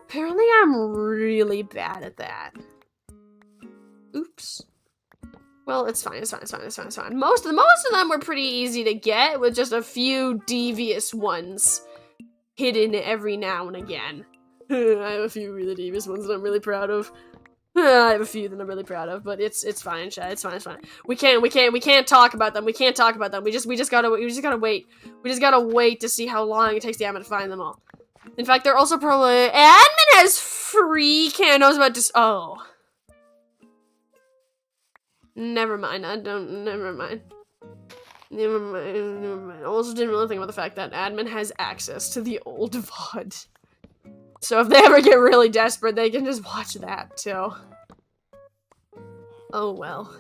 S1: Apparently I'm really bad at that. Oops. Well, it's fine. Most of them were pretty easy to get, with just a few devious ones hidden every now and again. I have a few really devious ones that I'm really proud of. I have a few that I'm really proud of, but it's fine, Chad. It's fine. We can't talk about them. We just gotta wait. We just gotta wait to see how long it takes the admin to find them all. In fact, they're also probably admin has free knows about this. Oh. Never mind. Never mind. Never mind. I also didn't really think about the fact that admin has access to the old VOD. So if they ever get really desperate, they can just watch that too. Oh well.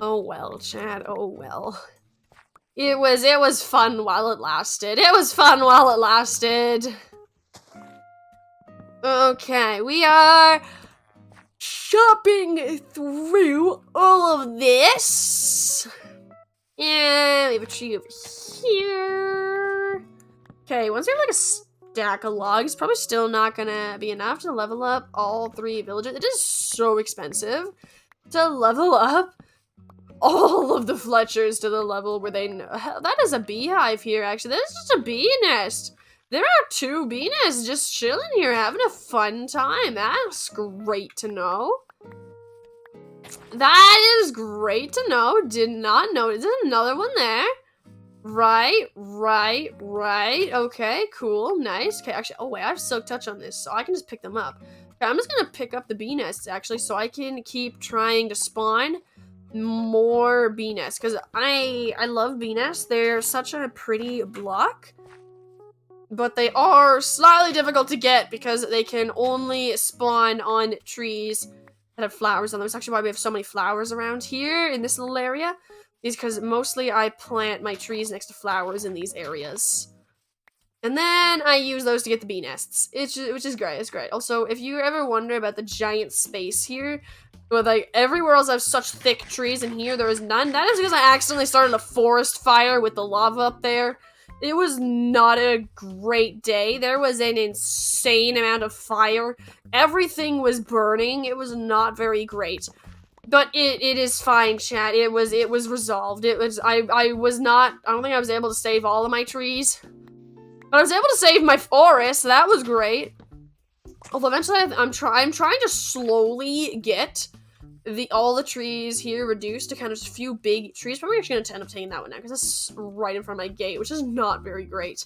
S1: Oh well, Chad. Oh well. It was fun while it lasted. It was fun while it lasted. Okay, we are shopping through all of this. And we have a tree over here. Okay, once we have like a stack of logs, probably still not gonna be enough to level up all 3 villages. It is so expensive to level up all of the Fletchers to the level where they know. That is a beehive here, actually. That is just a bee nest. There are 2 bee nests just chilling here, having a fun time. That's great to know. That is great to know. Did not know. Is there another one there? Right. Okay, cool, nice. Okay, actually, oh wait, I have silk touch on this, so I can just pick them up. Okay, I'm just gonna pick up the bee nests, actually, so I can keep trying to spawn more bee nests, because I love bee nests. They're such a pretty block, but they are slightly difficult to get because they can only spawn on trees that have flowers on them. That's actually why we have so many flowers around here in this little area, is because mostly I plant my trees next to flowers in these areas. And then I use those to get the bee nests, which is great. It's great. Also, if you ever wonder about the giant space here, where like everywhere else I have such thick trees, and here there is none, that is because I accidentally started a forest fire with the lava up there. It was not a great day. There was an insane amount of fire. Everything was burning. It was not very great. But it is fine, chat. It was resolved. I don't think I was able to save all of my trees. But I was able to save my forest, so that was great. Although eventually I'm trying to slowly get all the trees here reduced to kind of just a few big trees. Probably actually gonna end up taking that one now, because it's right in front of my gate, which is not very great.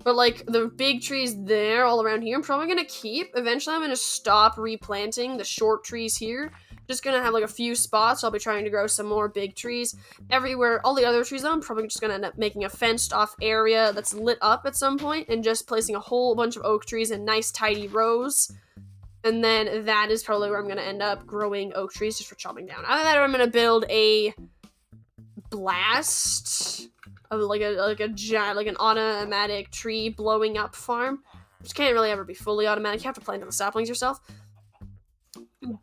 S1: But like the big trees there all around here, I'm probably gonna keep. Eventually I'm gonna stop replanting the short trees here. Just gonna have like a few spots. I'll be trying to grow some more big trees everywhere. All the other trees though, I'm probably just gonna end up making a fenced off area that's lit up at some point, and just placing a whole bunch of oak trees in nice tidy rows. And then that is probably where I'm gonna end up growing oak trees just for chopping down. Either that, or I'm gonna build a blast of like an automatic tree blowing up farm, which can't really ever be fully automatic. You have to plant the saplings yourself.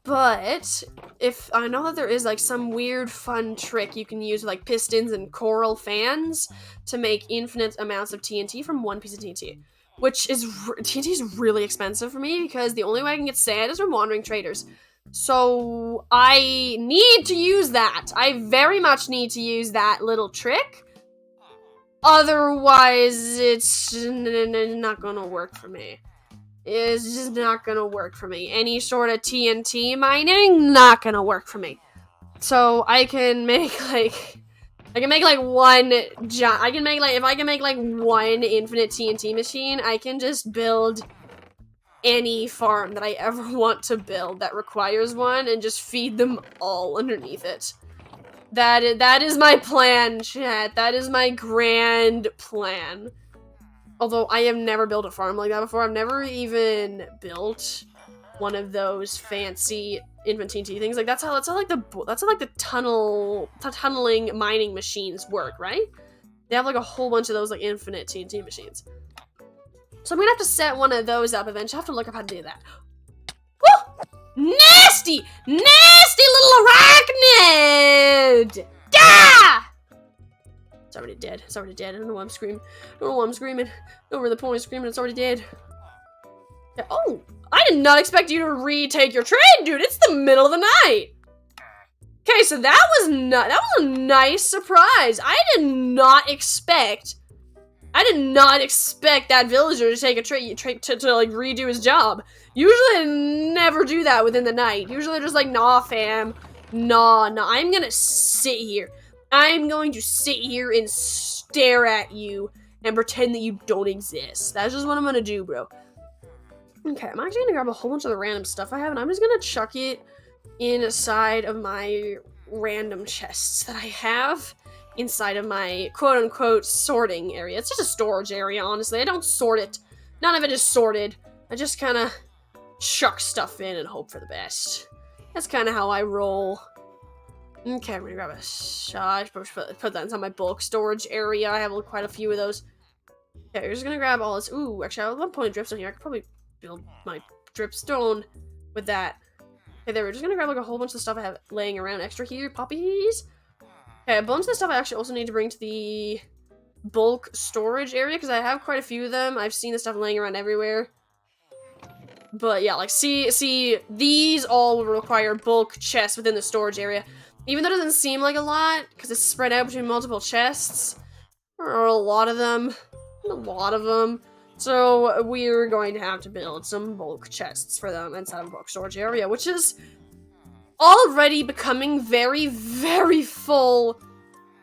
S1: But if I know that there is like some weird fun trick you can use with like pistons and coral fans to make infinite amounts of TNT from one piece of TNT. Which is, TNT is really expensive for me because the only way I can get sand is from wandering traders. So I need to use that. I very much need to use that little trick. Otherwise, it's not gonna work for me. It's just not gonna work for me. Any sort of TNT mining, not gonna work for me. So I can make like... if I can make like one infinite TNT machine, I can just build any farm that I ever want to build that requires one and just feed them all underneath it. That is my plan, chat. That is my grand plan. Although I have never built a farm like that before. I've never even built one of those fancy infinite TNT things. Like that's how the tunneling mining machines work, right? They have like a whole bunch of those like infinite TNT machines. So I'm gonna have to set one of those up eventually. I have to look up how to do that. Woo! Nasty! Nasty little arachnid! Ah! It's already dead. It's already dead. I don't know why I'm screaming. I don't know why I'm screaming. Don't really the point of screaming. It's already dead. Yeah, oh! I did not expect you to retake your train, dude. It's the middle of the night. Okay, so that was a nice surprise. I did not expect that villager to take a train to like redo his job. Usually I never do that within the night. Usually they're just like, nah, fam. Nah, I'm gonna sit here. I'm going to sit here and stare at you and pretend that you don't exist. That's just what I'm gonna do, bro. Okay, I'm actually gonna grab a whole bunch of the random stuff I have, and I'm just gonna chuck it inside of my random chests that I have inside of my quote-unquote sorting area. It's just a storage area, honestly. I don't sort it. None of it is sorted. I just kind of chuck stuff in and hope for the best. That's kind of how I roll. Okay, I'm gonna grab a shot. Put that inside my bulk storage area. I have quite a few of those. Okay, we're just gonna grab all this. Ooh, actually, I have 1 point of dripstone here. I could probably build my dripstone with that. Okay, there, we're just gonna grab like a whole bunch of stuff I have laying around extra here. Poppies. Okay, a bunch of the stuff I actually also need to bring to the bulk storage area because I have quite a few of them. I've seen the stuff laying around everywhere. But yeah, like, see, these all will require bulk chests within the storage area. Even though it doesn't seem like a lot, because it's spread out between multiple chests. There are a lot of them. So we're going to have to build some bulk chests for them inside of a bulk storage area, which is already becoming very, very full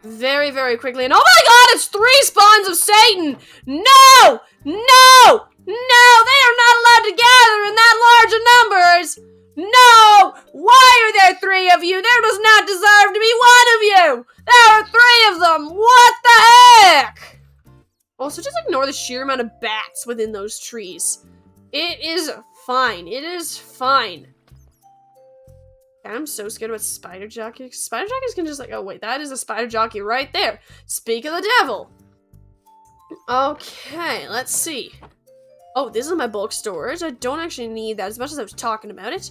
S1: very, very quickly. And oh my god, it's 3 spawns of Satan! No! No! No! They are not allowed to gather in that large of numbers! No! Why are there 3 of you? There does not deserve to be 1 of you! There are 3 of them! What the heck? Also, just ignore the sheer amount of bats within those trees. It is fine. It is fine. I'm so scared about spider jockeys. Spider jockeys can just like, oh wait, that is a spider jockey right there. Speak of the devil. Okay, let's see. Oh, this is my bulk storage. I don't actually need that as much as I was talking about it.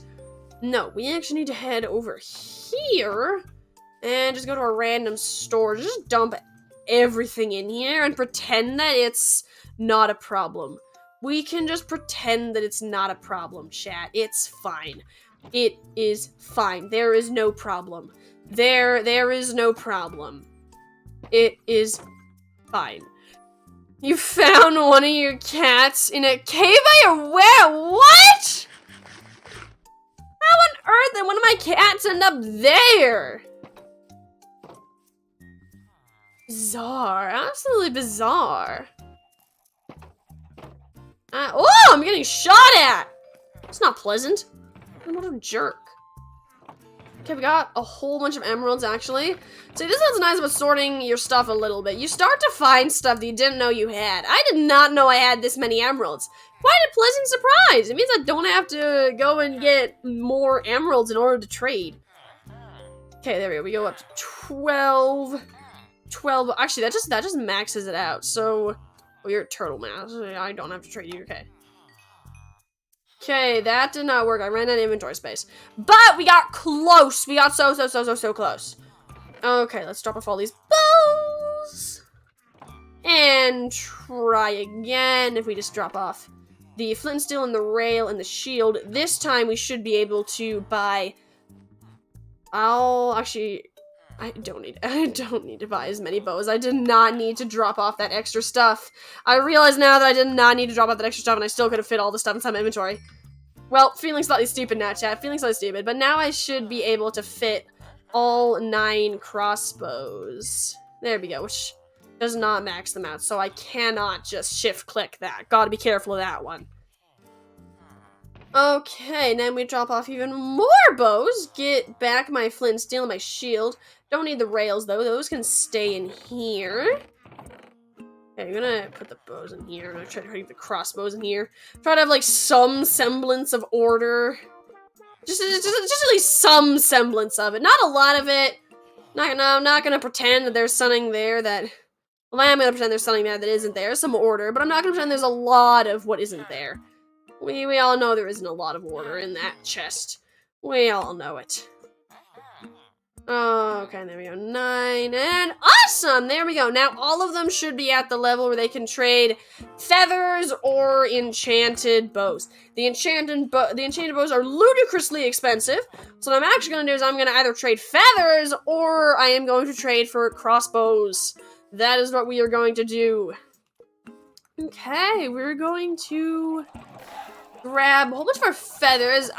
S1: No, we actually need to head over here and just go to a random storage. Just dump everything in here and pretend that it's not a problem. We can just pretend that it's not a problem, chat. It's fine. It is fine. There is no problem. There is no problem. It is fine. You found one of your cats in a cave by your where? What? How on earth did one of my cats end up there? Bizarre. Absolutely bizarre. Oh, I'm getting shot at! It's not pleasant. What a jerk. Okay, we got a whole bunch of emeralds, actually. See, this is what's nice about sorting your stuff a little bit. You start to find stuff that you didn't know you had. I did not know I had this many emeralds. Quite a pleasant surprise. It means I don't have to go and get more emeralds in order to trade. Okay, there we go. We go up to 12. 12. Actually, that just maxes it out. So, oh, you're a turtle mass. I don't have to trade you. Okay. Okay, that did not work. I ran out of inventory space. But we got close. We got so close. Okay, let's drop off all these bows. And try again. If we just drop off the flint and steel and the rail and the shield, this time we should be able to buy... I don't need to buy as many bows. I did not need to drop off that extra stuff. I realize now that I did not need to drop off that extra stuff and I still could have fit all the stuff inside my inventory. Well, feeling slightly stupid now, chat. Feeling slightly stupid. But now I should be able to fit all 9 crossbows. There we go, which does not max them out. So I cannot just shift-click that. Gotta be careful of that one. Okay, then we drop off even more bows. Get back my flint and steel and my shield. Don't need the rails, though. Those can stay in here. Okay, I'm gonna put the bows in here. I'm gonna try to keep the crossbows in here. Try to have, like, some semblance of order. Just at least some semblance of it. Not a lot of it. I'm not gonna pretend that there's something there that... Well, I am gonna pretend there's something there that isn't there. Some order. But I'm not gonna pretend there's a lot of what isn't there. We all know there isn't a lot of order in that chest. We all know it. Okay, there we go. 9, and awesome! There we go. Now, all of them should be at the level where they can trade feathers or enchanted bows. The enchanted bows are ludicrously expensive, so what I'm actually going to do is I'm going to either trade feathers or I am going to trade for crossbows. That is what we are going to do. Okay, we're going to grab a whole bunch of our feathers.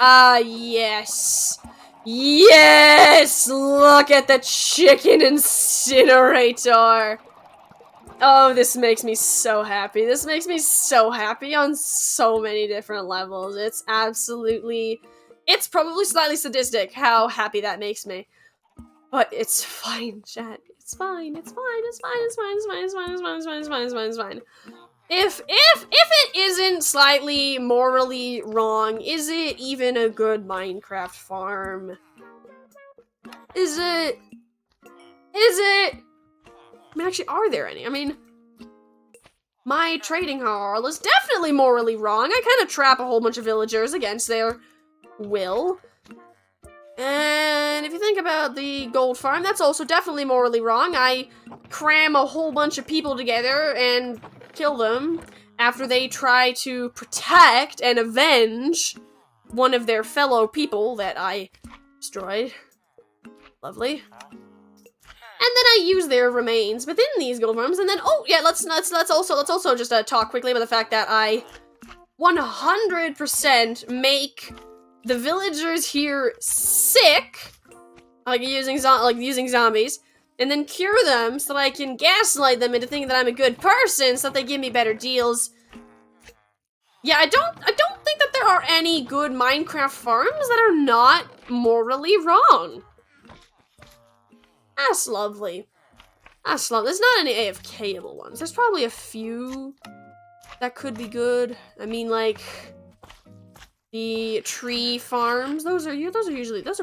S1: Yes. Yes! Look at the chicken incinerator! Oh, this makes me so happy. This makes me so happy on so many different levels. It's absolutely... It's probably slightly sadistic how happy that makes me. But it's fine, chat. It's fine. It's fine. It's fine. It's fine. It's fine. It's fine. It's fine. It's fine. It's fine. It's fine. It's fine. If it isn't slightly morally wrong, is it even a good Minecraft farm? Is it? I mean, actually, are there any? I mean, my trading hall is definitely morally wrong. I kind of trap a whole bunch of villagers against their will. And if you think about the gold farm, that's also definitely morally wrong. I cram a whole bunch of people together and kill them after they try to protect and avenge one of their fellow people that I destroyed. Lovely. And then I use their remains within these gold farms, and then let's also just talk quickly about the fact that I 100% make the villagers here sick, like using zombies, and then cure them so that I can gaslight them into thinking that I'm a good person, so that they give me better deals. Yeah, I don't think that there are any good Minecraft farms that are not morally wrong. That's lovely. That's lovely. There's not any AFK-able ones. There's probably a few that could be good. I mean, like the tree farms. Those are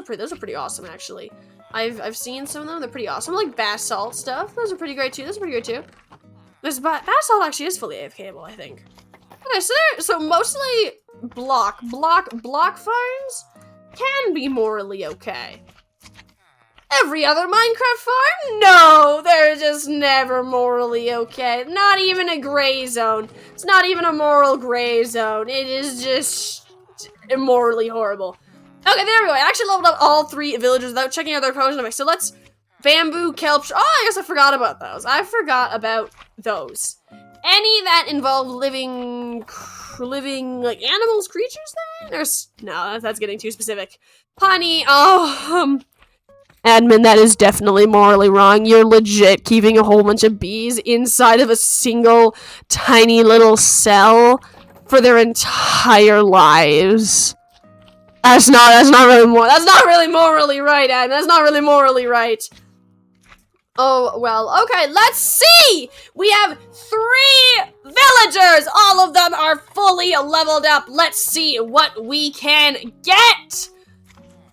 S1: pretty awesome, actually. I've seen some of them. They're pretty awesome. Like basalt stuff. Those are pretty great too. This basalt actually is fully AFK-able, I think. Okay, so mostly block farms can be morally okay. Every other Minecraft farm? No, they're just never morally okay. Not even a gray zone. It's not even a moral gray zone. It is just immorally horrible. Okay, there we go. I actually leveled up all 3 villagers without checking out their potion effects. So let's bamboo, kelp. Oh, I guess I forgot about those. Any that involve living like animals, creatures then? No, that's getting too specific. Honey, admin, that is definitely morally wrong. You're legit keeping a whole bunch of bees inside of a single tiny little cell for their entire lives. That's not really morally right, admin. That's not really morally right. Oh, well, okay, let's see! We have 3 villagers! All of them are fully leveled up. Let's see what we can get!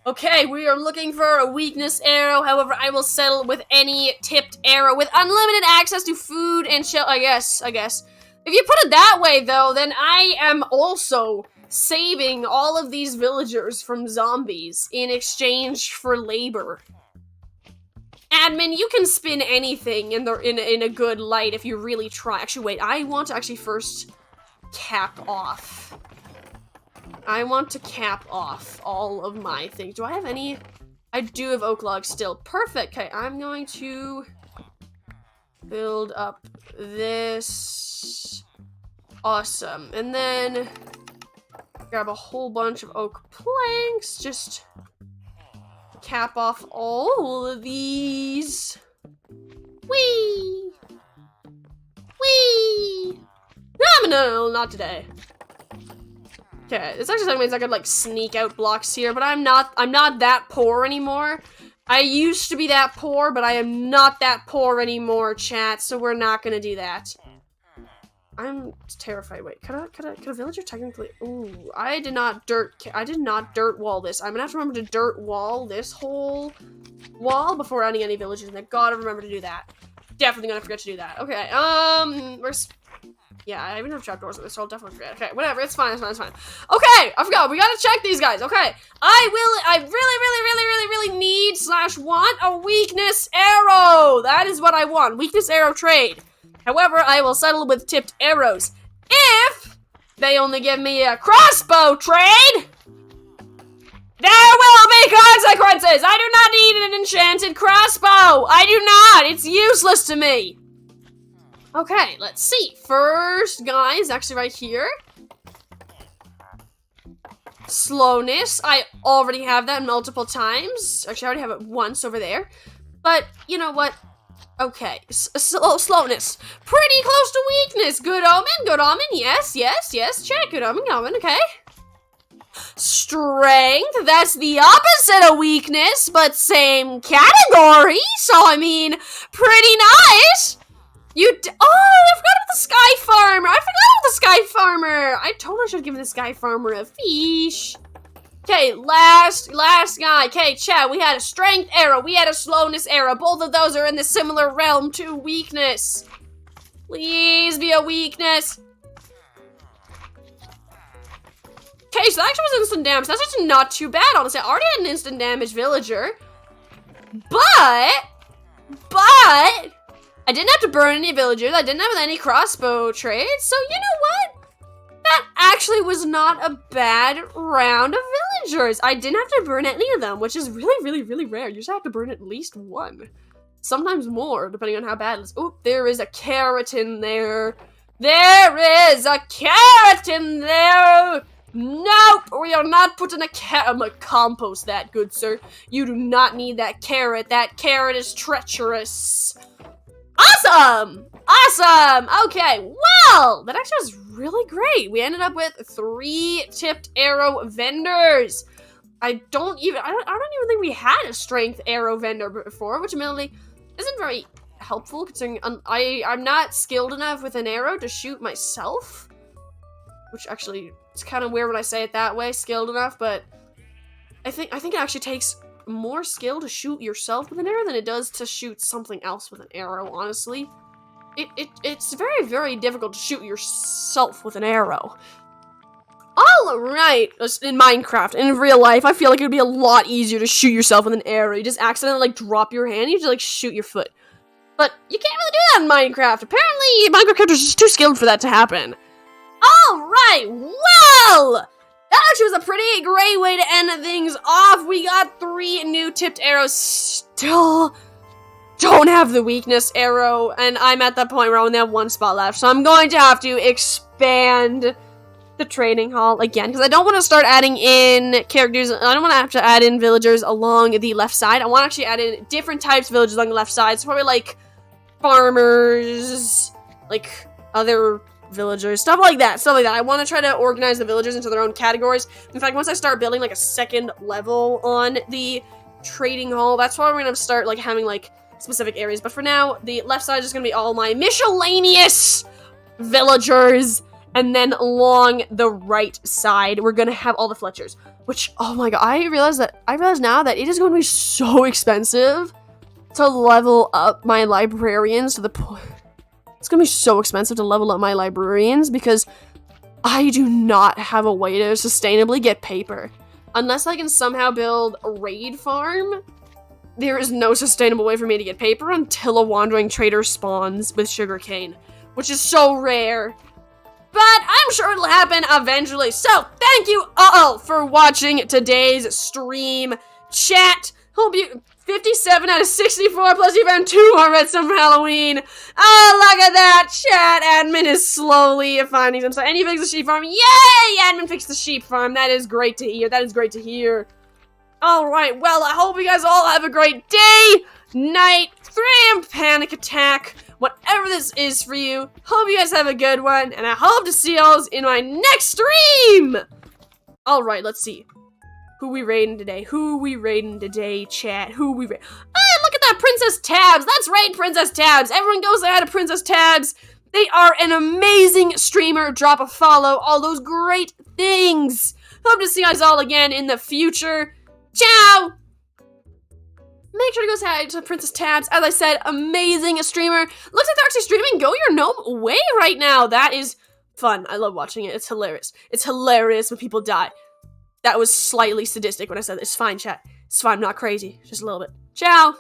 S1: Okay, we are looking for a weakness arrow. However, I will settle with any tipped arrow with unlimited access to food and shelter. I guess. If you put it that way, though, then I am also saving all of these villagers from zombies in exchange for labor. Admin, you can spin anything in a good light if you really try. Actually, wait. I want to actually first cap off. I want to cap off all of my things. Do I have any? I do have oak logs still. Perfect. Okay, I'm going to build up this. Awesome. And then grab a whole bunch of oak planks. Just cap off all of these. Whee! Whee! No, not today. Okay, this actually means I could like sneak out blocks here, but I'm not that poor anymore. I used to be that poor, but I am not that poor anymore, chat, so we're not gonna do that. I'm terrified. Wait, could a villager technically? Ooh, I did not dirt wall this. I'm gonna have to remember to dirt wall this whole wall before adding any villagers in there. Gotta remember to do that. Definitely gonna forget to do that. Okay, yeah, I even have trapdoors in this, so I'll definitely forget. Okay, whatever, it's fine. Okay, I forgot, we gotta check these guys, okay. I really need / want a weakness arrow. That is what I want, weakness arrow trade. However, I will settle with tipped arrows if they only give me a crossbow trade. There will be consequences. I do not need an enchanted crossbow. I do not, it's useless to me. Okay, let's see. First guy is actually right here. Slowness. I already have that multiple times. Actually, I already have it once over there. But, you know what? Okay. Slowness. Pretty close to weakness. Good omen. Yes. Check. Good omen. Okay. Strength, that's the opposite of weakness, but same category, so I mean, pretty nice. Oh, I forgot about the Sky Farmer. I totally should have given the Sky Farmer a fish. Okay, last guy. Okay, chat, we had a strength arrow, we had a slowness arrow. Both of those are in the similar realm to weakness. Please be a weakness. Okay, so that actually was instant damage. That's actually not too bad, honestly. I already had an instant damage villager. But I didn't have to burn any villagers. I didn't have any crossbow trades. So you know what? That actually was not a bad round of villagers. I didn't have to burn any of them, which is really, really, really rare. You just have to burn at least one. Sometimes more, depending on how bad it is. Oh, there is a carrot in there. There is a carrot in there. Nope, we are not putting a carrot. I'm gonna compost that, good sir. You do not need that carrot. That carrot is treacherous. Awesome! Awesome! Okay, well, that actually was really great. We ended up with 3 tipped arrow vendors. I don't even think we had a strength arrow vendor before, which admittedly isn't very helpful considering I'm not skilled enough with an arrow to shoot myself. Which actually, it's kind of weird when I say it that way, skilled enough, but I think it actually takes more skill to shoot yourself with an arrow than it does to shoot something else with an arrow, honestly. It's very, very difficult to shoot yourself with an arrow. Alright, in Minecraft, in real life, I feel like it would be a lot easier to shoot yourself with an arrow. You just accidentally, like, drop your hand, you just, like, shoot your foot. But you can't really do that in Minecraft. Apparently, Minecraft characters are just too skilled for that to happen. Alright, well, that actually was a pretty great way to end things off. We got 3 new tipped arrows. Still don't have the weakness arrow, and I'm at that point where I only have 1 spot left, so I'm going to have to expand the trading hall again, because I don't want to start adding in characters. I don't want to have to add in villagers along the left side. I want to actually add in different types of villagers along the left side, so probably like farmers, like other villagers, stuff like that. I want to try to organize the villagers into their own categories. In fact, once I start building like a 2nd level on the trading hall, that's why we're gonna start like having like specific areas. But for now, the left side is just gonna be all my miscellaneous villagers, and then along the right side, we're gonna have all the Fletchers. Which, oh my god, I realize now that it is going to be so expensive to level up my librarians to the point. It's gonna be so expensive to level up my librarians because I do not have a way to sustainably get paper. Unless I can somehow build a raid farm, there is no sustainable way for me to get paper until a wandering trader spawns with sugarcane, which is so rare. But I'm sure it'll happen eventually. So thank you all for watching today's stream. Chat, hope you 57 out of 64, plus you found 2 more reds from Halloween. Oh, look at that. Chat, admin is slowly finding some stuff. And you fixed the sheep farm. Yay! Admin fixed the sheep farm. That is great to hear. Alright, well, I hope you guys all have a great day, night, dream, panic attack, whatever this is for you. Hope you guys have a good one, and I hope to see y'all in my next stream! Alright, let's see. Who we raiding today, chat? Ah, look at that, Princess Tabs! Let's raid Princess Tabs! Everyone go say hi to Princess Tabs! They are an amazing streamer. Drop a follow, all those great things! Hope to see you guys all again in the future. Ciao! Make sure to go say hi to Princess Tabs. As I said, amazing streamer. Looks like they're actually streaming Go Your Gnome Way right now. That is fun. I love watching it. It's hilarious. It's hilarious when people die. That was slightly sadistic when I said this. It's fine, chat. It's fine. I'm not crazy. Just a little bit. Ciao!